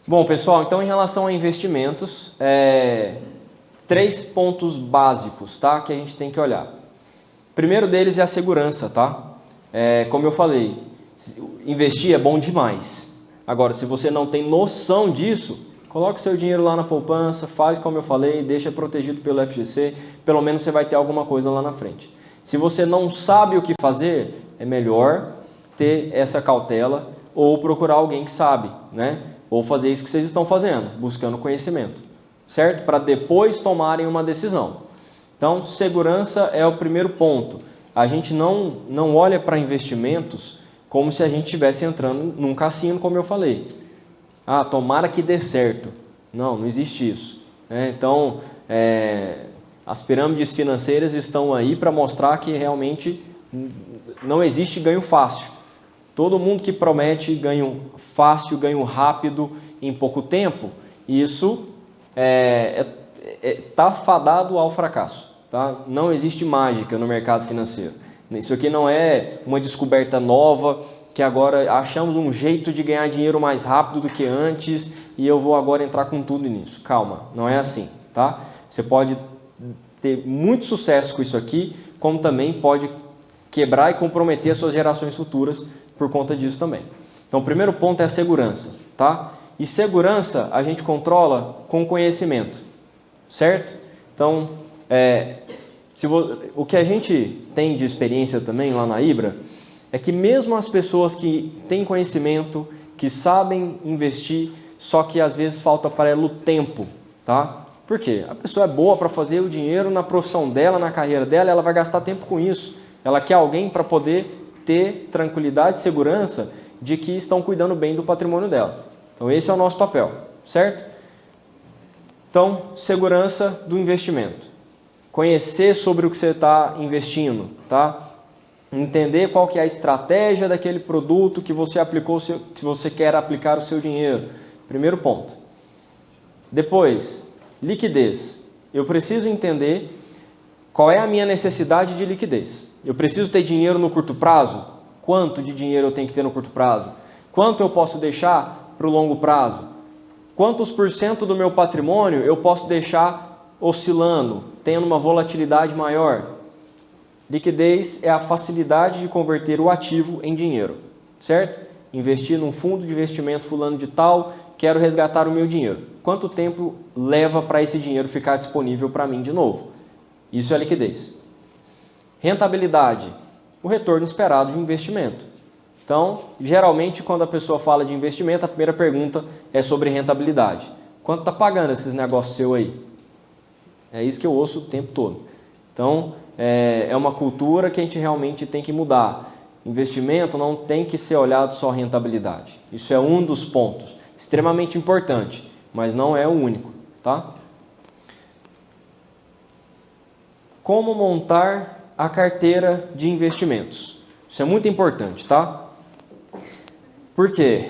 Bom, pessoal, então em relação a investimentos, 3 pontos básicos, tá, que a gente tem que olhar. O primeiro deles é a segurança, tá? Como eu falei, investir é bom demais. Agora, se você não tem noção disso, coloque seu dinheiro lá na poupança, faz como eu falei, deixa protegido pelo FGC, pelo menos você vai ter alguma coisa lá na frente. Se você não sabe o que fazer, é melhor ter essa cautela ou procurar alguém que sabe, né? Ou fazer isso que vocês estão fazendo, buscando conhecimento, certo? Para depois tomarem uma decisão. Então, segurança é o primeiro ponto. A gente não olha para investimentos como se a gente estivesse entrando num cassino, como eu falei. Tomara que dê certo. Não existe isso. Então, as pirâmides financeiras estão aí para mostrar que realmente não existe ganho fácil. Todo mundo que promete ganho fácil, ganho rápido em pouco tempo, isso está fadado ao fracasso. Tá? Não existe mágica no mercado financeiro. Isso aqui não é uma descoberta nova, que agora achamos um jeito de ganhar dinheiro mais rápido do que antes e eu vou agora entrar com tudo nisso. Calma, não é assim. Tá? Você pode ter muito sucesso com isso aqui, como também pode quebrar e comprometer as suas gerações futuras por conta disso também. Então, o primeiro ponto é a segurança. Tá? E segurança a gente controla com conhecimento. Certo? Então, o que a gente tem de experiência também lá na Ibra é que mesmo as pessoas que têm conhecimento, que sabem investir, só que às vezes falta para ela o tempo, tá? Por quê? A pessoa é boa para fazer o dinheiro na profissão dela, na carreira dela, ela vai gastar tempo com isso. Ela quer alguém para poder ter tranquilidade e segurança de que estão cuidando bem do patrimônio dela. Então esse é o nosso papel, certo? Então, segurança do investimento. Conhecer sobre o que você está investindo, tá? Entender qual que é a estratégia daquele produto que você aplicou, se você quer aplicar o seu dinheiro. Primeiro ponto. Depois, liquidez. Eu preciso entender qual é a minha necessidade de liquidez. Eu preciso ter dinheiro no curto prazo? Quanto de dinheiro eu tenho que ter no curto prazo? Quanto eu posso deixar para o longo prazo? Quantos por cento do meu patrimônio eu posso deixar oscilando, tendo uma volatilidade maior? Liquidez é a facilidade de converter o ativo em dinheiro, certo? Investir num fundo de investimento fulano de tal, quero resgatar o meu dinheiro. Quanto tempo leva para esse dinheiro ficar disponível para mim de novo? Isso é liquidez. Rentabilidade, o retorno esperado de investimento. Então, geralmente, quando a pessoa fala de investimento, a primeira pergunta é sobre rentabilidade. Quanto está pagando esses negócios seus aí? É isso que eu ouço o tempo todo. Então, é uma cultura que a gente realmente tem que mudar. Investimento não tem que ser olhado só rentabilidade. Isso é um dos pontos, extremamente importante, mas não é o único. Tá? Como montar a carteira de investimentos? Isso é muito importante, tá? Por quê?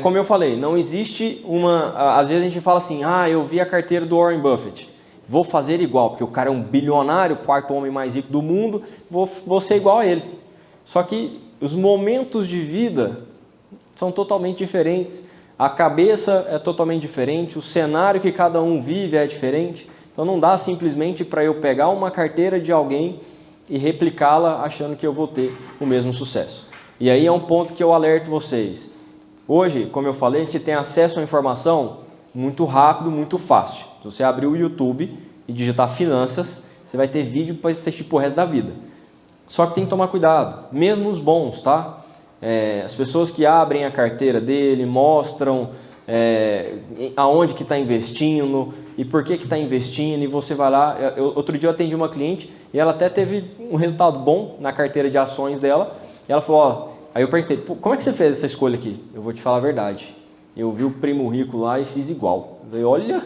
Como eu falei, não existe uma... Às vezes a gente fala assim, eu vi a carteira do Warren Buffett, vou fazer igual, porque o cara é um bilionário, o quarto homem mais rico do mundo, vou ser igual a ele. Só que os momentos de vida são totalmente diferentes, a cabeça é totalmente diferente, o cenário que cada um vive é diferente, então não dá simplesmente para eu pegar uma carteira de alguém e replicá-la achando que eu vou ter o mesmo sucesso. E aí é um ponto que eu alerto vocês. Hoje, como eu falei, a gente tem acesso à informação muito rápido, muito fácil. Se você abrir o YouTube e digitar finanças, você vai ter vídeo para assistir pro resto da vida. Só que tem que tomar cuidado, mesmo os bons, tá? As pessoas que abrem a carteira dele, mostram aonde que está investindo e por que está investindo, e você vai lá. Outro dia eu atendi uma cliente e ela até teve um resultado bom na carteira de ações dela. E ela falou, aí eu perguntei, como é que você fez essa escolha aqui? Eu vou te falar a verdade. Eu vi o Primo Rico lá e fiz igual. Eu falei, olha,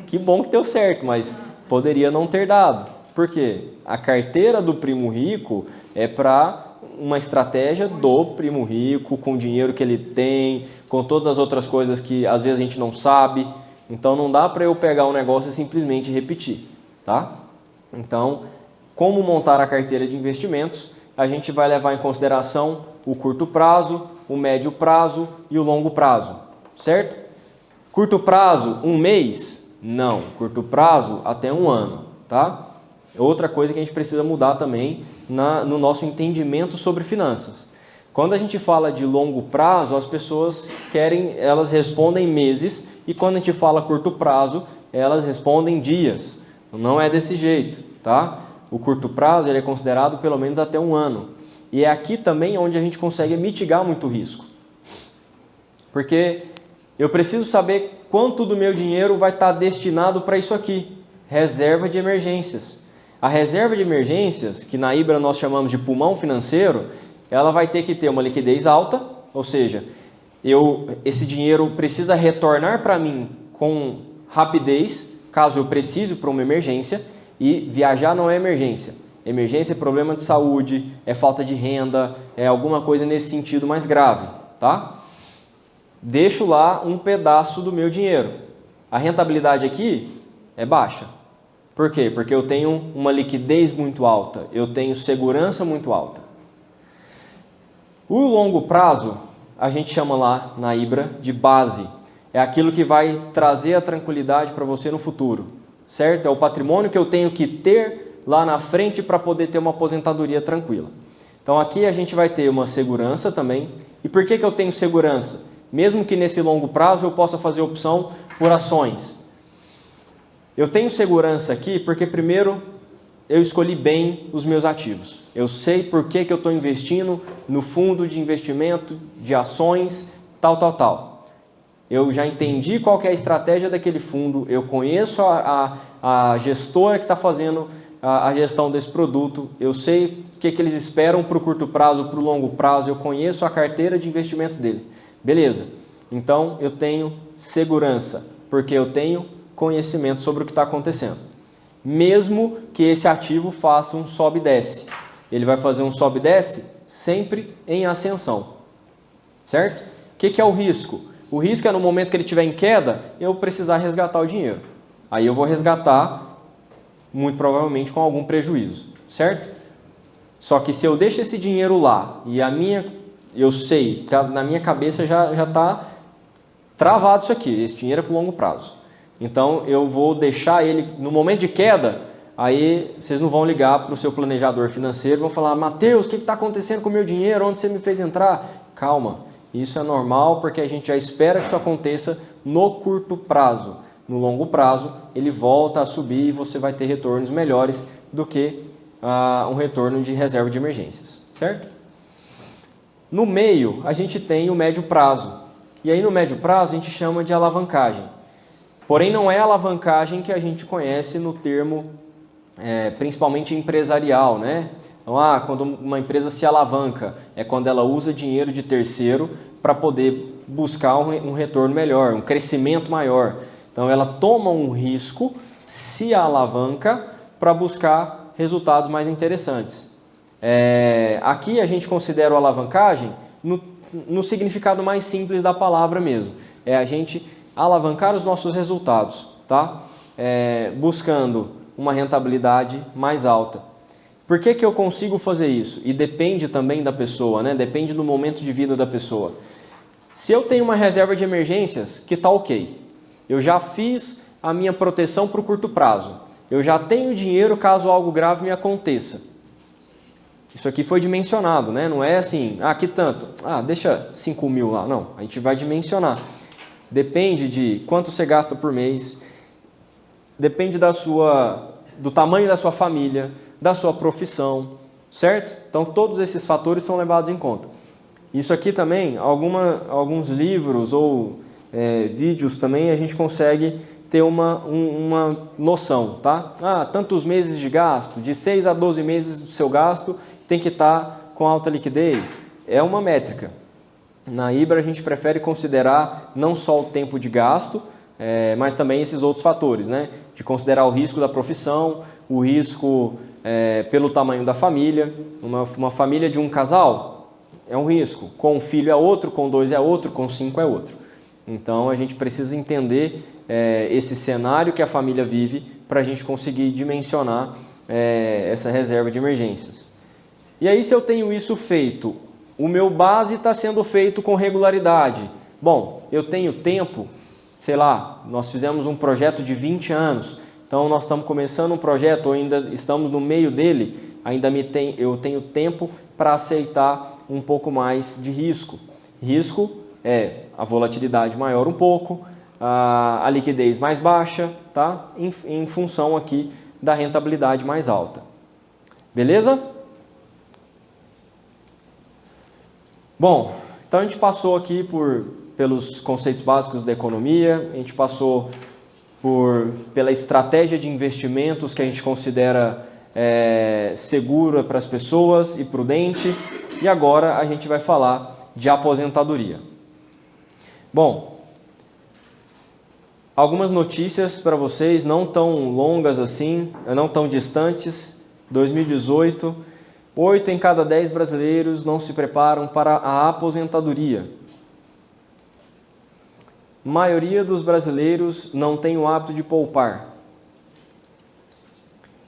que bom que deu certo, mas poderia não ter dado. Por quê? A carteira do Primo Rico é para uma estratégia do Primo Rico, com o dinheiro que ele tem, com todas as outras coisas que às vezes a gente não sabe. Então não dá para eu pegar um negócio e simplesmente repetir, tá? Então, como montar a carteira de investimentos? A gente vai levar em consideração o curto prazo, o médio prazo e o longo prazo, certo? Curto prazo, 1 mês? Não, curto prazo até 1 ano, tá? Outra coisa que a gente precisa mudar também no nosso entendimento sobre finanças. Quando a gente fala de longo prazo, as pessoas elas respondem meses, e quando a gente fala curto prazo, elas respondem dias. Não é desse jeito, tá? O curto prazo ele é considerado pelo menos até 1 ano. E é aqui também onde a gente consegue mitigar muito risco. Porque eu preciso saber quanto do meu dinheiro vai estar destinado para isso aqui. Reserva de emergências. A reserva de emergências, que na Ibra nós chamamos de pulmão financeiro, ela vai ter que ter uma liquidez alta, ou seja, esse dinheiro precisa retornar para mim com rapidez, caso eu precise para uma emergência, e viajar não é emergência, Emergência é problema de saúde, é falta de renda, é alguma coisa nesse sentido mais grave, tá? Deixo lá um pedaço do meu dinheiro. A rentabilidade aqui é baixa. Por quê? Porque eu tenho uma liquidez muito alta, eu tenho segurança muito alta. O longo prazo, a gente chama lá na Ibra de base. É aquilo que vai trazer a tranquilidade para você no futuro, certo? É o patrimônio que eu tenho que ter lá na frente para poder ter uma aposentadoria tranquila. Então aqui a gente vai ter uma segurança também. E por que eu tenho segurança? Mesmo que nesse longo prazo eu possa fazer opção por ações. Eu tenho segurança aqui porque primeiro eu escolhi bem os meus ativos. Eu sei por que eu estou investindo no fundo de investimento de ações, tal. Eu já entendi qual que é a estratégia daquele fundo, eu conheço a gestora que está fazendo a gestão desse produto, eu sei o que eles esperam para o curto prazo, para o longo prazo, eu conheço a carteira de investimentos dele. Beleza, então eu tenho segurança, porque eu tenho conhecimento sobre o que está acontecendo. Mesmo que esse ativo faça um sobe e desce. Ele vai fazer um sobe e desce sempre em ascensão. Certo? O que é o risco? O risco é no momento que ele estiver em queda, eu precisar resgatar o dinheiro. Aí eu vou resgatar, muito provavelmente com algum prejuízo. Certo? Só que se eu deixo esse dinheiro lá e eu sei, na minha cabeça já está travado isso aqui, esse dinheiro é para o longo prazo. Então, eu vou deixar ele, no momento de queda, aí vocês não vão ligar para o seu planejador financeiro, vão falar, Matheus, o que está acontecendo com o meu dinheiro? Onde você me fez entrar? Calma, isso é normal porque a gente já espera que isso aconteça no curto prazo. No longo prazo, ele volta a subir e você vai ter retornos melhores do que um retorno de reserva de emergências, certo? No meio, a gente tem o médio prazo. E aí, no médio prazo, a gente chama de alavancagem. Porém, não é a alavancagem que a gente conhece no termo, principalmente empresarial, né? Então, quando uma empresa se alavanca, é quando ela usa dinheiro de terceiro para poder buscar um retorno melhor, um crescimento maior. Então, ela toma um risco, se alavanca para buscar resultados mais interessantes. Aqui a gente considera a alavancagem no significado mais simples da palavra mesmo. É a gente alavancar os nossos resultados, tá? Buscando uma rentabilidade mais alta. Por que eu consigo fazer isso? E depende também da pessoa, né? Depende do momento de vida da pessoa. Se eu tenho uma reserva de emergências, que está ok. Eu já fiz a minha proteção para o curto prazo. Eu já tenho dinheiro caso algo grave me aconteça. Isso aqui foi dimensionado, né? Não é assim, que tanto? Deixa 5 mil lá. Não, a gente vai dimensionar. Depende de quanto você gasta por mês, depende do tamanho da sua família, da sua profissão, certo? Então, todos esses fatores são levados em conta. Isso aqui também, alguns livros ou vídeos também, a gente consegue ter uma noção, tá? Tantos meses de gasto, de 6 a 12 meses do seu gasto tem que estar com alta liquidez. É uma métrica. Na Ibra a gente prefere considerar não só o tempo de gasto, mas também esses outros fatores, né? De considerar o risco da profissão, o risco pelo tamanho da família. Uma família de um casal é um risco, com um filho é outro, com 2 é outro, com 5 é outro. Então a gente precisa entender esse cenário que a família vive para a gente conseguir dimensionar essa reserva de emergências. E aí, se eu tenho isso feito, o meu base está sendo feito com regularidade. Bom, eu tenho tempo, sei lá, nós fizemos um projeto de 20 anos, então nós estamos começando um projeto, ou ainda estamos no meio dele, eu tenho tempo para aceitar um pouco mais de risco. Risco é a volatilidade maior um pouco, a liquidez mais baixa, tá? Em função aqui da rentabilidade mais alta. Beleza? Bom, então a gente passou aqui pelos conceitos básicos da economia, a gente passou pela estratégia de investimentos que a gente considera segura para as pessoas e prudente, e agora a gente vai falar de aposentadoria. Bom, algumas notícias para vocês, não tão longas assim, não tão distantes, 2018, 8 em cada 10 brasileiros não se preparam para a aposentadoria. A maioria dos brasileiros não tem o hábito de poupar.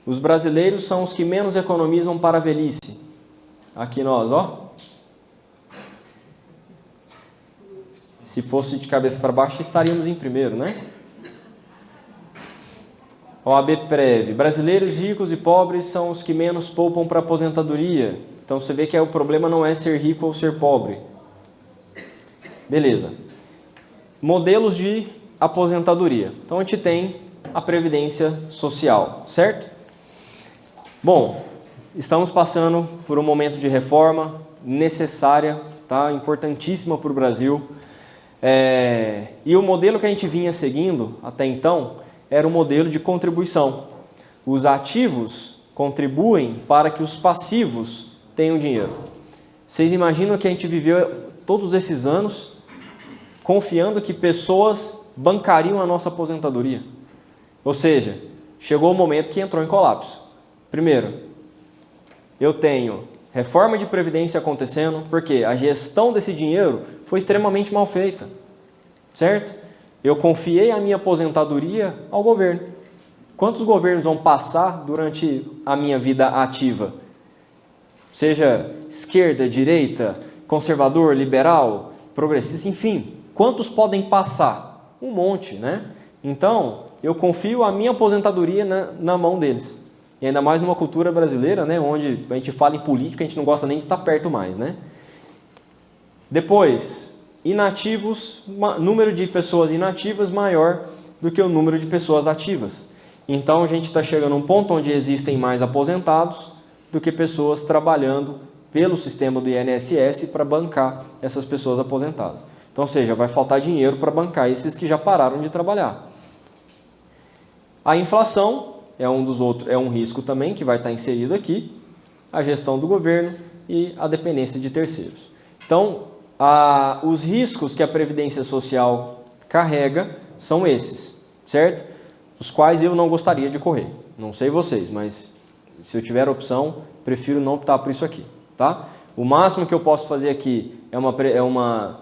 Os brasileiros são os que menos economizam para a velhice. Aqui nós, ó. Se fosse de cabeça para baixo, estaríamos em primeiro, né? OAB Prev. Brasileiros ricos e pobres são os que menos poupam para a aposentadoria. Então você vê que o problema não é ser rico ou ser pobre. Beleza. Modelos de aposentadoria. Então a gente tem a Previdência Social, certo? Bom, estamos passando por um momento de reforma necessária, tá? Importantíssima para o Brasil. E o modelo que a gente vinha seguindo até então era o modelo de contribuição. Os ativos contribuem para que os passivos tenham dinheiro. Vocês imaginam que a gente viveu todos esses anos confiando que pessoas bancariam a nossa aposentadoria? Ou seja, chegou o momento que entrou em colapso. Primeiro, eu tenho reforma de previdência acontecendo porque a gestão desse dinheiro foi extremamente mal feita, certo? Eu confiei a minha aposentadoria ao governo. Quantos governos vão passar durante a minha vida ativa? Seja esquerda, direita, conservador, liberal, progressista, enfim. Quantos podem passar? Um monte, né? Então, eu confio a minha aposentadoria na mão deles. E ainda mais numa cultura brasileira, né? Onde a gente fala em política, a gente não gosta nem de estar perto mais, né? Depois, inativos, número de pessoas inativas maior do que o número de pessoas ativas. Então, a gente está chegando a um ponto onde existem mais aposentados do que pessoas trabalhando pelo sistema do INSS para bancar essas pessoas aposentadas. Então, ou seja, vai faltar dinheiro para bancar esses que já pararam de trabalhar. A inflação é um risco também que vai estar inserido aqui, a gestão do governo e a dependência de terceiros. Então, os riscos que a Previdência Social carrega são esses, certo? Os quais eu não gostaria de correr. Não sei vocês, mas se eu tiver opção, prefiro não optar por isso aqui, tá? O máximo que eu posso fazer aqui é uma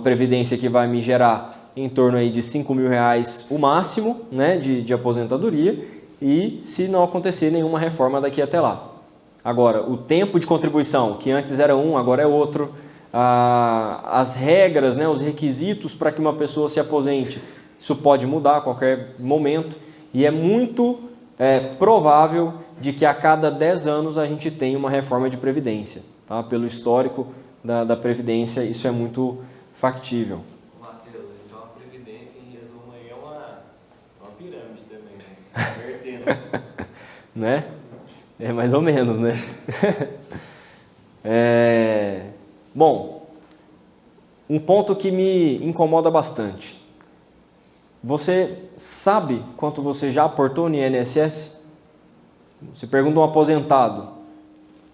previdência que vai me gerar em torno aí de R$5.000 o máximo, né, de aposentadoria, e se não acontecer nenhuma reforma daqui até lá. Agora, o tempo de contribuição, que antes era um, agora é outro, as regras, né, os requisitos para que uma pessoa se aposente, isso pode mudar a qualquer momento, e é muito provável de que a cada 10 anos a gente tenha uma reforma de Previdência. Tá? Pelo histórico da Previdência, isso é muito factível. Matheus, então a Previdência, em resumo, aí é uma pirâmide também, né? Invertendo. Né? É mais ou menos, né? Bom, um ponto que me incomoda bastante. Você sabe quanto você já aportou no INSS? Você pergunta a um aposentado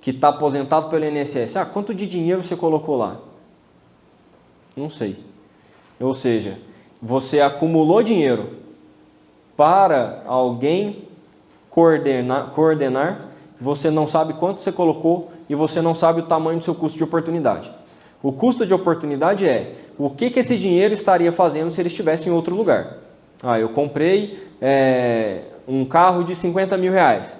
que está aposentado pelo INSS, quanto de dinheiro você colocou lá? Não sei. Ou seja, você acumulou dinheiro para alguém coordenar, você não sabe quanto você colocou e você não sabe o tamanho do seu custo de oportunidade. O custo de oportunidade é o que esse dinheiro estaria fazendo se ele estivesse em outro lugar. Eu comprei um carro de R$50.000.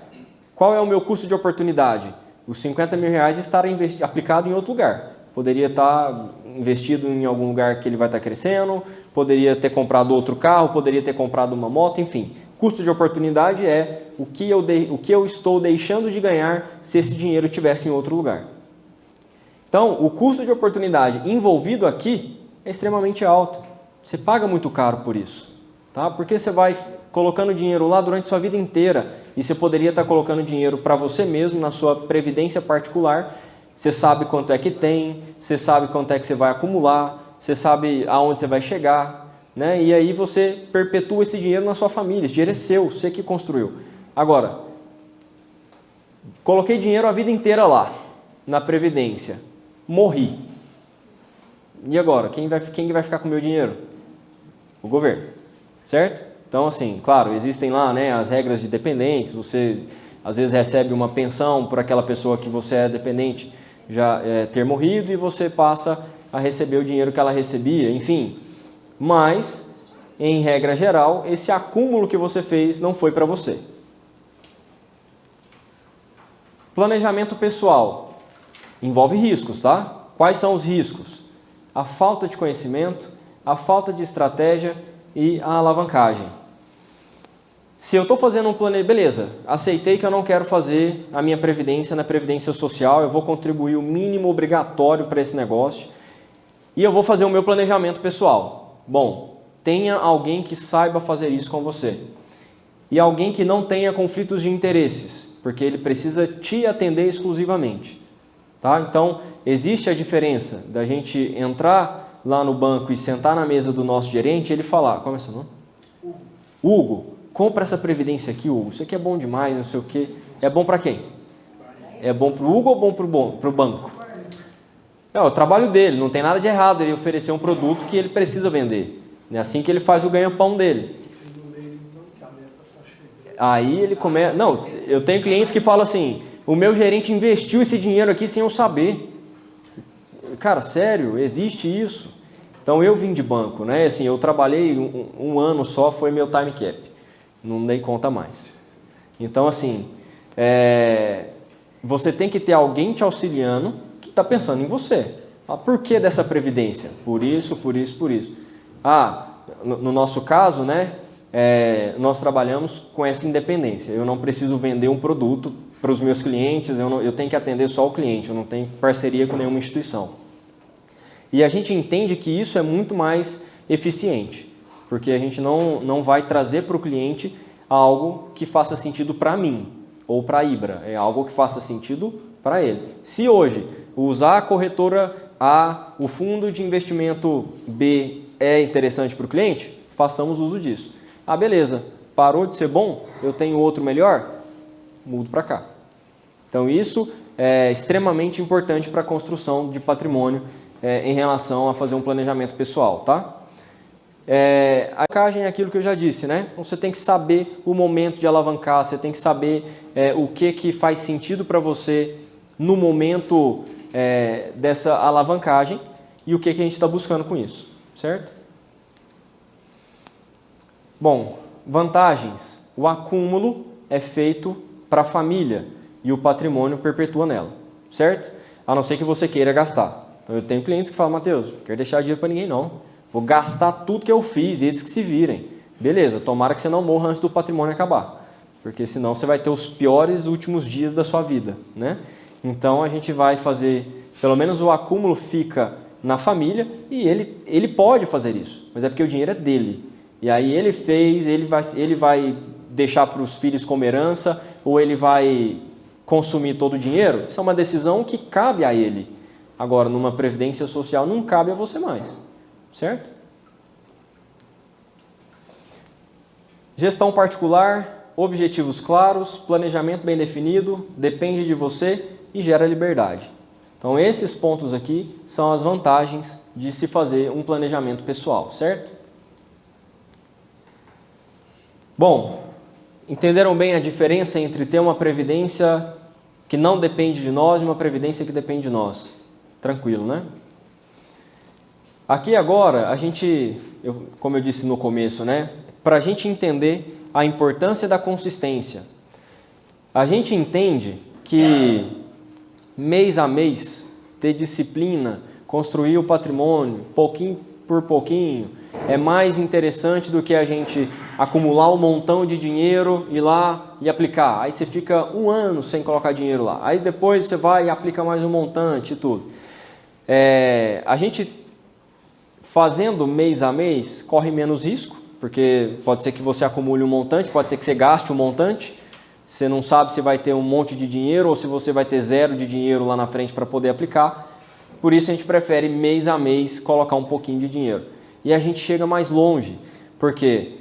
Qual é o meu custo de oportunidade? Os R$50.000 estarem aplicado em outro lugar. Poderia estar investido em algum lugar que ele vai estar crescendo, poderia ter comprado outro carro, poderia ter comprado uma moto, enfim. Custo de oportunidade é o que eu estou deixando de ganhar se esse dinheiro estivesse em outro lugar. Então, o custo de oportunidade envolvido aqui é extremamente alto. Você paga muito caro por isso. Tá? Porque você vai colocando dinheiro lá durante sua vida inteira e você poderia estar colocando dinheiro para você mesmo na sua previdência particular. Você sabe quanto é que tem, você sabe quanto é que você vai acumular, você sabe aonde você vai chegar, né? E aí você perpetua esse dinheiro na sua família, esse dinheiro é seu, você que construiu. Agora, coloquei dinheiro a vida inteira lá, na previdência, morri. E agora, quem vai ficar com o meu dinheiro? O governo, certo? Então, assim, claro, existem lá, né, as regras de dependentes, você às vezes recebe uma pensão por aquela pessoa que você é dependente já ter morrido e você passa a receber o dinheiro que ela recebia, enfim. Mas, em regra geral, esse acúmulo que você fez não foi para você. Planejamento pessoal envolve riscos, tá? Quais são os riscos? A falta de conhecimento, a falta de estratégia e a alavancagem. Se eu estou fazendo um planejamento, beleza, aceitei que eu não quero fazer a minha previdência na Previdência Social, eu vou contribuir o mínimo obrigatório para esse negócio e eu vou fazer o meu planejamento pessoal. Bom, tenha alguém que saiba fazer isso com você. E alguém que não tenha conflitos de interesses, porque ele precisa te atender exclusivamente. Tá? Então, existe a diferença da gente entrar lá no banco e sentar na mesa do nosso gerente e ele falar, como é seu nome? Hugo, compra essa previdência aqui, Hugo, isso aqui é bom demais, não sei o quê. É bom para quem? É bom para o Hugo ou bom para o banco? É o trabalho dele, não tem nada de errado ele oferecer um produto que ele precisa vender. É assim que ele faz o ganha-pão dele. Aí ele começa... Não, eu tenho clientes que falam assim, o meu gerente investiu esse dinheiro aqui sem eu saber. Cara, sério, existe isso? Então eu vim de banco, né? Assim, eu trabalhei um ano só, foi meu time cap. Não dei conta mais. Então, assim, você tem que ter alguém te auxiliando que está pensando em você. Ah, por que dessa previdência? Por isso, por isso, por isso. Ah, no nosso caso, né? Nós trabalhamos com essa independência. Eu não preciso vender um produto para os meus clientes, eu tenho que atender só o cliente, eu não tenho parceria com nenhuma instituição. E a gente entende que isso é muito mais eficiente, porque a gente não vai trazer para o cliente algo que faça sentido para mim ou para a Ibra, é algo que faça sentido para ele. Se hoje usar a corretora A, o fundo de investimento B é interessante para o cliente, façamos uso disso. Ah, beleza, parou de ser bom, eu tenho outro melhor, mudo para cá. Então isso é extremamente importante para a construção de patrimônio em relação a fazer um planejamento pessoal, tá? A alavancagem é aquilo que eu já disse, né? Então, você tem que saber o momento de alavancar, você tem que saber o que faz sentido para você no momento dessa alavancagem e o que a gente está buscando com isso, certo? Bom, vantagens. O acúmulo é feito para a família e o patrimônio perpetua nela, certo? A não ser que você queira gastar. Então, eu tenho clientes que falam, Matheus, não quero deixar dinheiro para ninguém não. Vou gastar tudo que eu fiz e eles que se virem. Beleza, tomara que você não morra antes do patrimônio acabar. Porque senão você vai ter os piores últimos dias da sua vida, né? Então, a gente vai fazer, pelo menos o acúmulo fica na família e ele pode fazer isso. Mas é porque o dinheiro é dele. E aí ele fez, ele vai deixar para os filhos como herança ou ele vai consumir todo o dinheiro? Isso é uma decisão que cabe a ele. Agora, numa previdência social, não cabe a você mais. Certo? Gestão particular, objetivos claros, planejamento bem definido, depende de você e gera liberdade. Então, esses pontos aqui são as vantagens de se fazer um planejamento pessoal, certo? Bom, entenderam bem a diferença entre ter uma previdência que não depende de nós e uma previdência que depende de nós? Tranquilo, né? Aqui agora, como eu disse no começo, né? Para a gente entender a importância da consistência. A gente entende que mês a mês, ter disciplina, construir o patrimônio, pouquinho por pouquinho, é mais interessante do que a gente acumular um montão de dinheiro, ir lá e aplicar. Aí você fica um ano sem colocar dinheiro lá. Aí depois você vai e aplica mais um montante e tudo. A gente fazendo mês a mês corre menos risco, porque pode ser que você acumule um montante, pode ser que você gaste um montante, você não sabe se vai ter um monte de dinheiro ou se você vai ter zero de dinheiro lá na frente para poder aplicar. Por isso a gente prefere mês a mês colocar um pouquinho de dinheiro. E a gente chega mais longe, porque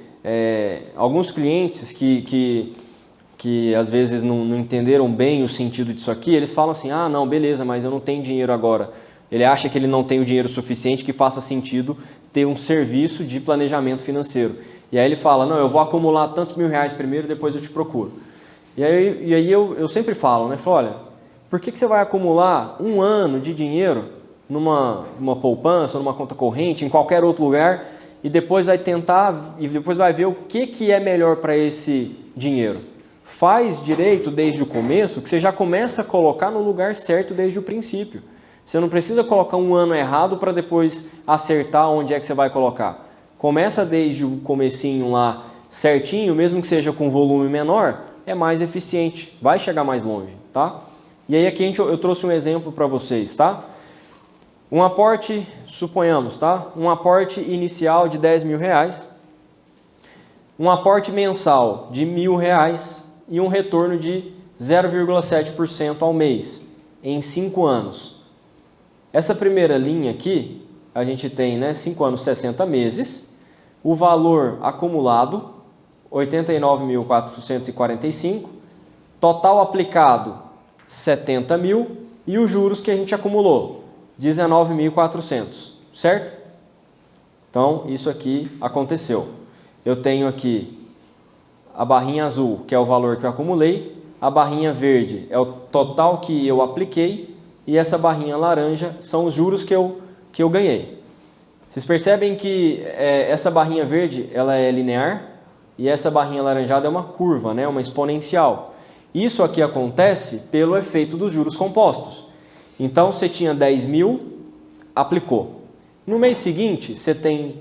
alguns clientes que às vezes não entenderam bem o sentido disso aqui, eles falam assim, ah não, beleza, mas eu não tenho dinheiro agora. Ele acha que ele não tem o dinheiro suficiente que faça sentido ter um serviço de planejamento financeiro. E aí ele fala, não, eu vou acumular tantos mil reais primeiro, depois eu te procuro. E aí eu sempre falo, né? Falo, olha, por que você vai acumular um ano de dinheiro numa poupança, numa conta corrente, em qualquer outro lugar, e depois vai tentar, e depois vai ver o que é melhor para esse dinheiro? Faz direito desde o começo, que você já começa a colocar no lugar certo desde o princípio. Você não precisa colocar um ano errado para depois acertar onde é que você vai colocar. Começa desde o comecinho lá certinho, mesmo que seja com volume menor, é mais eficiente, vai chegar mais longe, tá? E aí aqui eu trouxe um exemplo para vocês, tá? Um aporte, suponhamos, tá? Um aporte inicial de R$10.000, um aporte mensal de R$1.000 e um retorno de 0,7% ao mês, em 5 anos. Essa primeira linha aqui, a gente tem, né, 5 anos, 60 meses, o valor acumulado, 89.445, total aplicado, 70 mil, e os juros que a gente acumulou, 19.400, certo? Então, isso aqui aconteceu. Eu tenho aqui a barrinha azul, que é o valor que eu acumulei, a barrinha verde é o total que eu apliquei, e essa barrinha laranja são os juros que eu ganhei. Vocês percebem que essa barrinha verde ela é linear e essa barrinha laranjada é uma curva, né? Uma exponencial. Isso aqui acontece pelo efeito dos juros compostos. Então, você tinha 10 mil, aplicou. No mês seguinte, você tem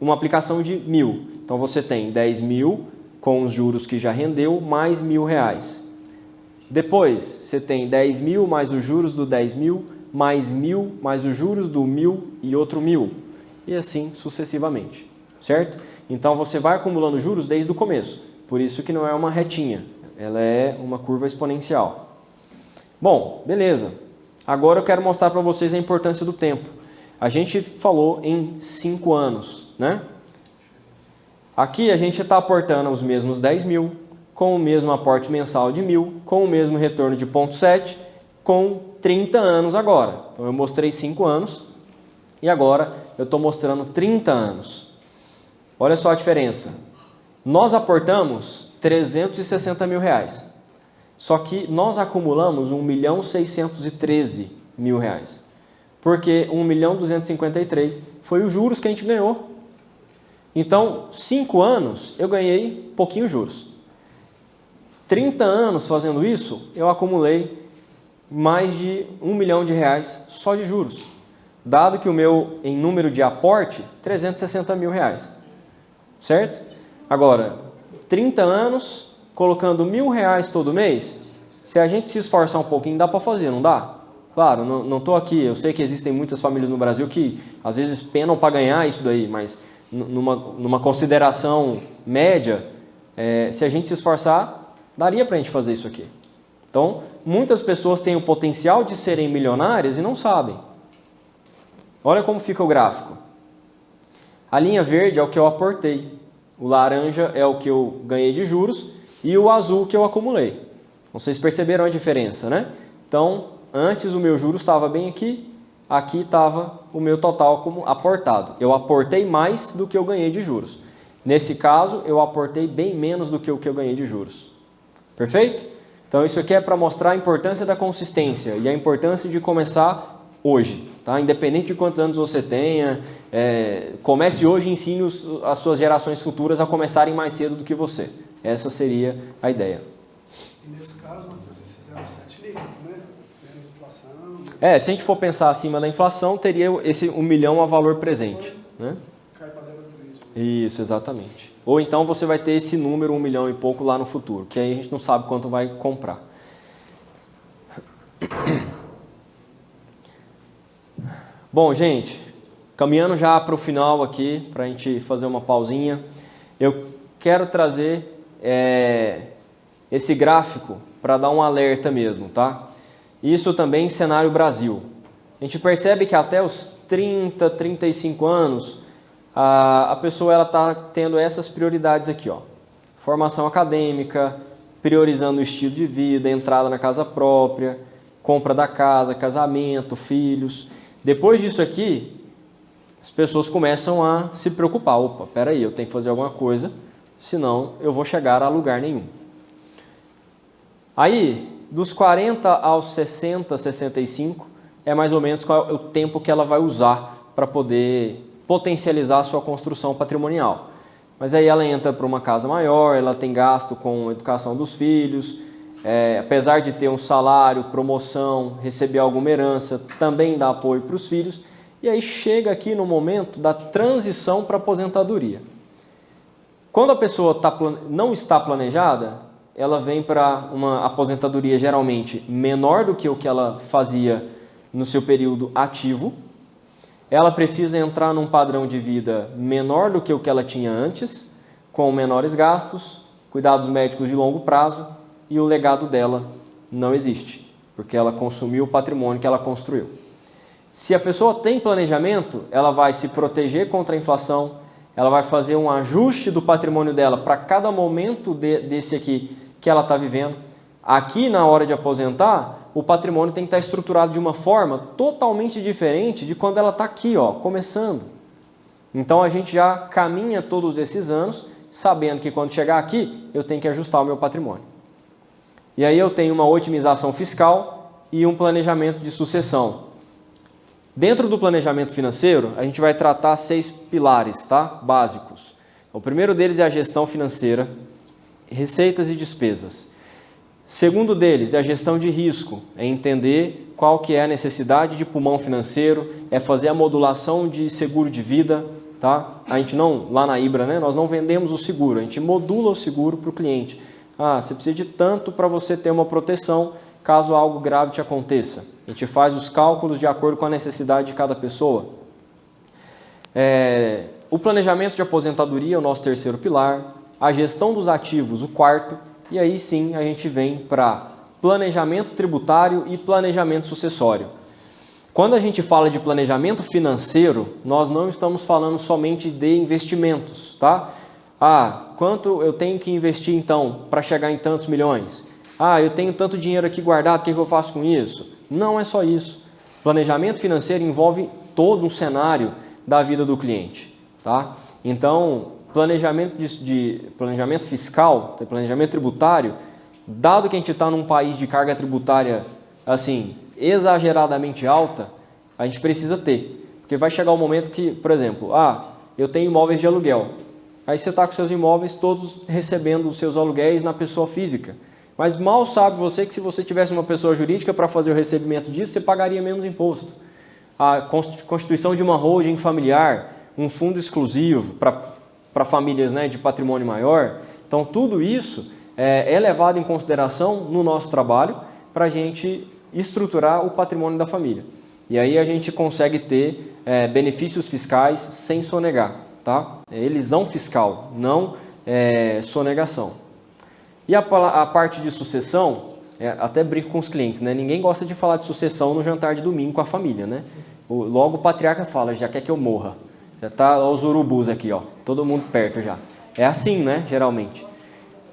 uma aplicação de 1.000. Então, você tem 10 mil com os juros que já rendeu, mais R$1.000. Depois, você tem 10 mil mais os juros do 10 mil, mais 1.000, mais os juros do 1.000 e outro 1.000. E assim sucessivamente, certo? Então, você vai acumulando juros desde o começo. Por isso que não é uma retinha, ela é uma curva exponencial. Bom, beleza. Agora eu quero mostrar para vocês a importância do tempo. A gente falou em 5 anos, né? Aqui a gente está aportando os mesmos 10 mil, com o mesmo aporte mensal de 1.000, com o mesmo retorno de 0,7, com 30 anos agora. Então eu mostrei 5 anos e agora eu estou mostrando 30 anos. Olha só a diferença. Nós aportamos R$360.000, só que nós acumulamos R$1.613.000, porque R$1.253.000 foi os juros que a gente ganhou. Então, 5 anos eu ganhei pouquinho juros. 30 anos fazendo isso, eu acumulei mais de R$1 milhão só de juros. Dado que o meu, em número de aporte, R$360.000. Certo? Agora, 30 anos, colocando R$1.000 todo mês, se a gente se esforçar um pouquinho, dá para fazer, não dá? Claro, não estou aqui, eu sei que existem muitas famílias no Brasil que às vezes penam para ganhar isso daí, mas numa consideração média, se a gente se esforçar, daria para a gente fazer isso aqui. Então, muitas pessoas têm o potencial de serem milionárias e não sabem. Olha como fica o gráfico. A linha verde é o que eu aportei, o laranja é o que eu ganhei de juros e o azul que eu acumulei. Vocês perceberam a diferença, né? Então, antes o meu juros estava bem aqui, aqui estava o meu total como aportado. Eu aportei mais do que eu ganhei de juros. Nesse caso, eu aportei bem menos do que o que eu ganhei de juros. Perfeito? Então, isso aqui é para mostrar a importância da consistência e a importância de começar hoje, tá? Independente de quantos anos você tenha, comece hoje e ensine as suas gerações futuras a começarem mais cedo do que você. Essa seria a ideia. E nesse caso, Matheus, esses 0,7 líquido, né? Menos inflação. Se a gente for pensar acima da inflação, teria esse 1 milhão a valor presente, né? Cai para 0,3. Isso, exatamente. Ou então você vai ter esse número, 1 milhão e pouco lá no futuro, que aí a gente não sabe quanto vai comprar. Bom, gente, caminhando já para o final aqui, para a gente fazer uma pausinha, eu quero trazer esse gráfico para dar um alerta mesmo, tá? Isso também em cenário Brasil. A gente percebe que até os 30, 35 anos, a pessoa está tendo essas prioridades aqui, ó. Formação acadêmica, priorizando o estilo de vida, entrada na casa própria, compra da casa, casamento, filhos. Depois disso aqui, as pessoas começam a se preocupar. Opa, peraí, eu tenho que fazer alguma coisa, senão eu vou chegar a lugar nenhum. Aí, dos 40 aos 60, 65, é mais ou menos qual é o tempo que ela vai usar para poder potencializar a sua construção patrimonial. Mas aí ela entra para uma casa maior, ela tem gasto com a educação dos filhos, apesar de ter um salário, promoção, receber alguma herança, também dá apoio para os filhos. E aí chega aqui no momento da transição para a aposentadoria. Quando a pessoa não está planejada, ela vem para uma aposentadoria geralmente menor do que o que ela fazia no seu período ativo. Ela precisa entrar num padrão de vida menor do que o que ela tinha antes, com menores gastos, cuidados médicos de longo prazo, e o legado dela não existe, porque ela consumiu o patrimônio que ela construiu. Se a pessoa tem planejamento, ela vai se proteger contra a inflação, ela vai fazer um ajuste do patrimônio dela para cada momento desse aqui que ela está vivendo. Aqui, na hora de aposentar, o patrimônio tem que estar estruturado de uma forma totalmente diferente de quando ela está aqui, ó, começando. Então, a gente já caminha todos esses anos sabendo que quando chegar aqui, eu tenho que ajustar o meu patrimônio. E aí eu tenho uma otimização fiscal e um planejamento de sucessão. Dentro do planejamento financeiro, a gente vai tratar 6 pilares, tá? Básicos. O primeiro deles é a gestão financeira, receitas e despesas. Segundo deles é a gestão de risco, é entender qual que é a necessidade de pulmão financeiro, é fazer a modulação de seguro de vida, tá? A gente não, lá na Ibra, né, nós não vendemos o seguro, a gente modula o seguro para o cliente. Ah, você precisa de tanto para você ter uma proteção caso algo grave te aconteça. A gente faz os cálculos de acordo com a necessidade de cada pessoa. O planejamento de aposentadoria é o nosso terceiro pilar, a gestão dos ativos, o quarto, e aí sim a gente vem para planejamento tributário e planejamento sucessório. Quando a gente fala de planejamento financeiro, nós não estamos falando somente de investimentos, tá? Ah, quanto eu tenho que investir então para chegar em tantos milhões? Ah, eu tenho tanto dinheiro aqui guardado, o que eu faço com isso? Não é só isso. Planejamento financeiro envolve todo um cenário da vida do cliente, tá? Então, planejamento fiscal, planejamento tributário, dado que a gente está num país de carga tributária assim, exageradamente alta, a gente precisa ter. Porque vai chegar um momento que, por exemplo, eu tenho imóveis de aluguel. Aí você está com seus imóveis todos recebendo os seus aluguéis na pessoa física. Mas mal sabe você que se você tivesse uma pessoa jurídica para fazer o recebimento disso, você pagaria menos imposto. A constituição de uma holding familiar, um fundo exclusivo para famílias, né, de patrimônio maior. Então, tudo isso é levado em consideração no nosso trabalho para a gente estruturar o patrimônio da família. E aí a gente consegue ter benefícios fiscais sem sonegar, tá? É elisão fiscal, não sonegação. E a parte de sucessão, até brinco com os clientes, né? Ninguém gosta de falar de sucessão no jantar de domingo com a família, né? Logo o patriarca fala, já quer que eu morra. Já tá os urubus aqui, ó, todo mundo perto já. É assim, né, geralmente.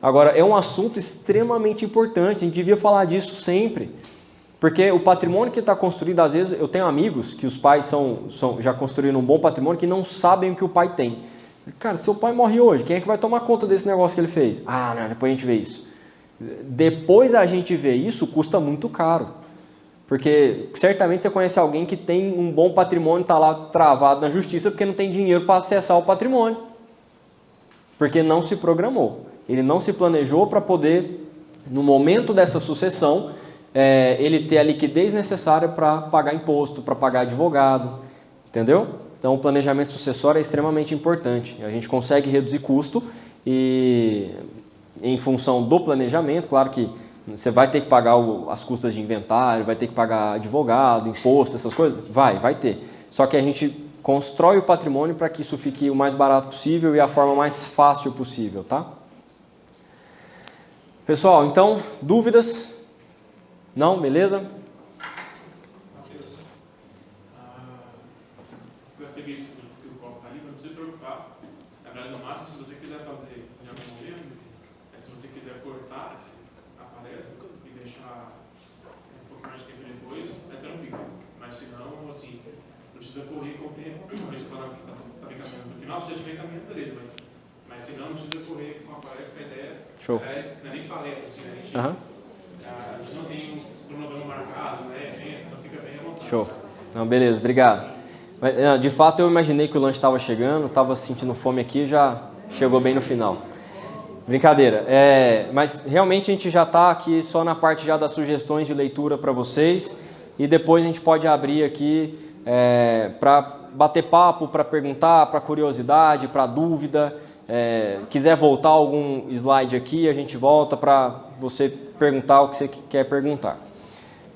Agora, é um assunto extremamente importante, a gente devia falar disso sempre. Porque o patrimônio que está construído, às vezes, eu tenho amigos que os pais já construíram um bom patrimônio que não sabem o que o pai tem. Cara, seu pai morre hoje, quem é que vai tomar conta desse negócio que ele fez? Não, depois a gente vê isso. Depois a gente vê isso, custa muito caro. Porque certamente você conhece alguém que tem um bom patrimônio, está lá travado na justiça porque não tem dinheiro para acessar o patrimônio. Porque não se programou. Ele não se planejou para poder, no momento dessa sucessão, ele ter a liquidez necessária para pagar imposto, para pagar advogado. Entendeu? Então, o planejamento sucessório é extremamente importante. A gente consegue reduzir custo e, em função do planejamento, claro que você vai ter que pagar as custas de inventário, vai ter que pagar advogado, imposto, essas coisas? Vai ter. Só que a gente constrói o patrimônio para que isso fique o mais barato possível e a forma mais fácil possível, tá? Pessoal, então, dúvidas? Não? Beleza? Correr com o tempo, por isso falar que está bem caminhando no final, se já estiver caminhando, beleza, mas se não precisa correr com a palestra, a ideia Show. Não é nem palestra, assim, a gente Se não tem um cronograma marcado, né? Então fica bem à vontade. Show. Não, beleza, obrigado. Mas, de fato, eu imaginei que o lanche estava chegando, estava sentindo fome aqui, já chegou bem no final. Brincadeira. Mas realmente a gente já está aqui só na parte já das sugestões de leitura para vocês e depois a gente pode abrir aqui para bater papo, para perguntar, para curiosidade, para dúvida. Quiser voltar algum slide aqui, a gente volta para você perguntar o que você quer perguntar.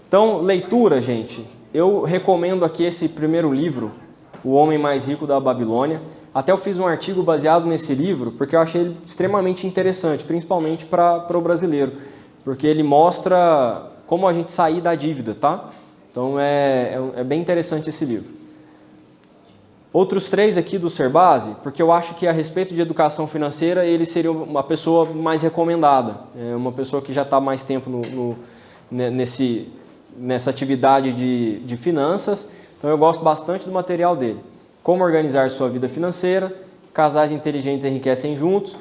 Então, leitura, gente. Eu recomendo aqui esse primeiro livro, O Homem Mais Rico da Babilônia. Até eu fiz um artigo baseado nesse livro, porque eu achei ele extremamente interessante, principalmente para o brasileiro, porque ele mostra como a gente sair da dívida, tá? Então, é bem interessante esse livro. Outros 3 aqui do Serbasi, porque eu acho que a respeito de educação financeira, ele seria uma pessoa mais recomendada, uma pessoa que já está mais tempo nessa atividade de finanças, então eu gosto bastante do material dele. Como organizar sua vida financeira, casais inteligentes enriquecem juntos,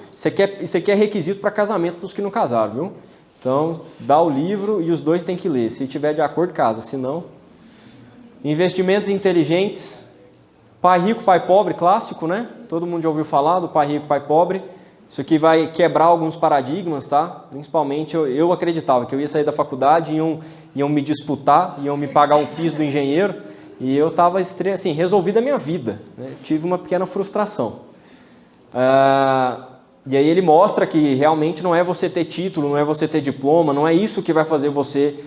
isso aqui é requisito para casamento para os que não casaram, viu? Então, dá o livro e os 2 têm que ler, se tiver de acordo, casa, se não... Investimentos inteligentes, Pai Rico, Pai Pobre, clássico, né? Todo mundo já ouviu falar do Pai Rico, Pai Pobre. Isso aqui vai quebrar alguns paradigmas, tá? Principalmente eu acreditava que eu ia sair da faculdade, iam me disputar, iam me pagar um piso do engenheiro e eu estava assim, resolvido a minha vida, né? Tive uma pequena frustração. E aí ele mostra que realmente não é você ter título, não é você ter diploma, não é isso que vai fazer você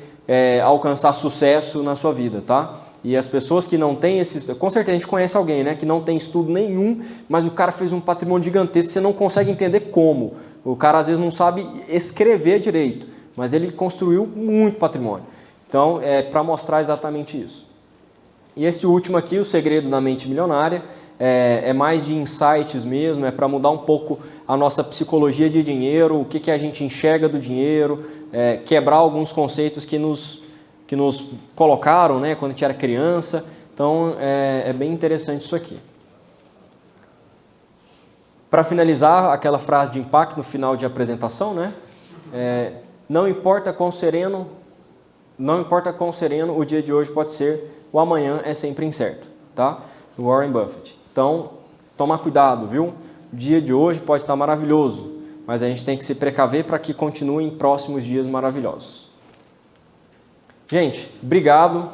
alcançar sucesso na sua vida, tá? E as pessoas que não têm com certeza a gente conhece alguém, né, que não tem estudo nenhum, mas o cara fez um patrimônio gigantesco, você não consegue entender como. O cara às vezes não sabe escrever direito, mas ele construiu muito patrimônio. Então, é para mostrar exatamente isso. E esse último aqui, O Segredo da Mente Milionária, é mais de insights mesmo, é para mudar um pouco a nossa psicologia de dinheiro, o que a gente enxerga do dinheiro, quebrar alguns conceitos que nos colocaram, né, quando a gente era criança. Então, é bem interessante isso aqui. Para finalizar, aquela frase de impacto no final de apresentação, né? Não importa quão sereno o dia de hoje pode ser, o amanhã é sempre incerto, tá? Warren Buffett. Então, tomar cuidado, viu? O dia de hoje pode estar maravilhoso, mas a gente tem que se precaver para que continuem próximos dias maravilhosos. Gente, obrigado.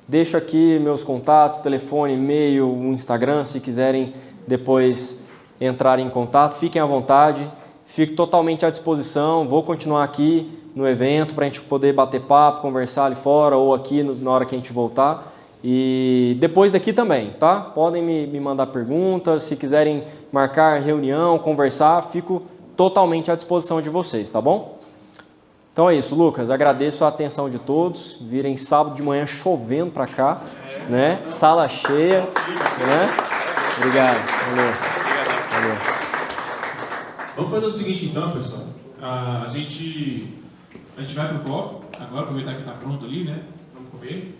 Deixo aqui meus contatos, telefone, e-mail, Instagram, se quiserem depois entrar em contato, fiquem à vontade. Fico totalmente à disposição. Vou continuar aqui no evento para a gente poder bater papo, conversar ali fora ou aqui na hora que a gente voltar. E depois daqui também, tá? Podem me mandar perguntas, se quiserem marcar reunião, conversar, fico totalmente à disposição de vocês, tá bom? Então é isso, Lucas, agradeço a atenção de todos, virem sábado de manhã chovendo para cá, né? Sala cheia, né? Obrigado, valeu. Vamos fazer o seguinte então, pessoal, a gente vai pro copo, agora aproveitar que está pronto ali, né? Vamos comer.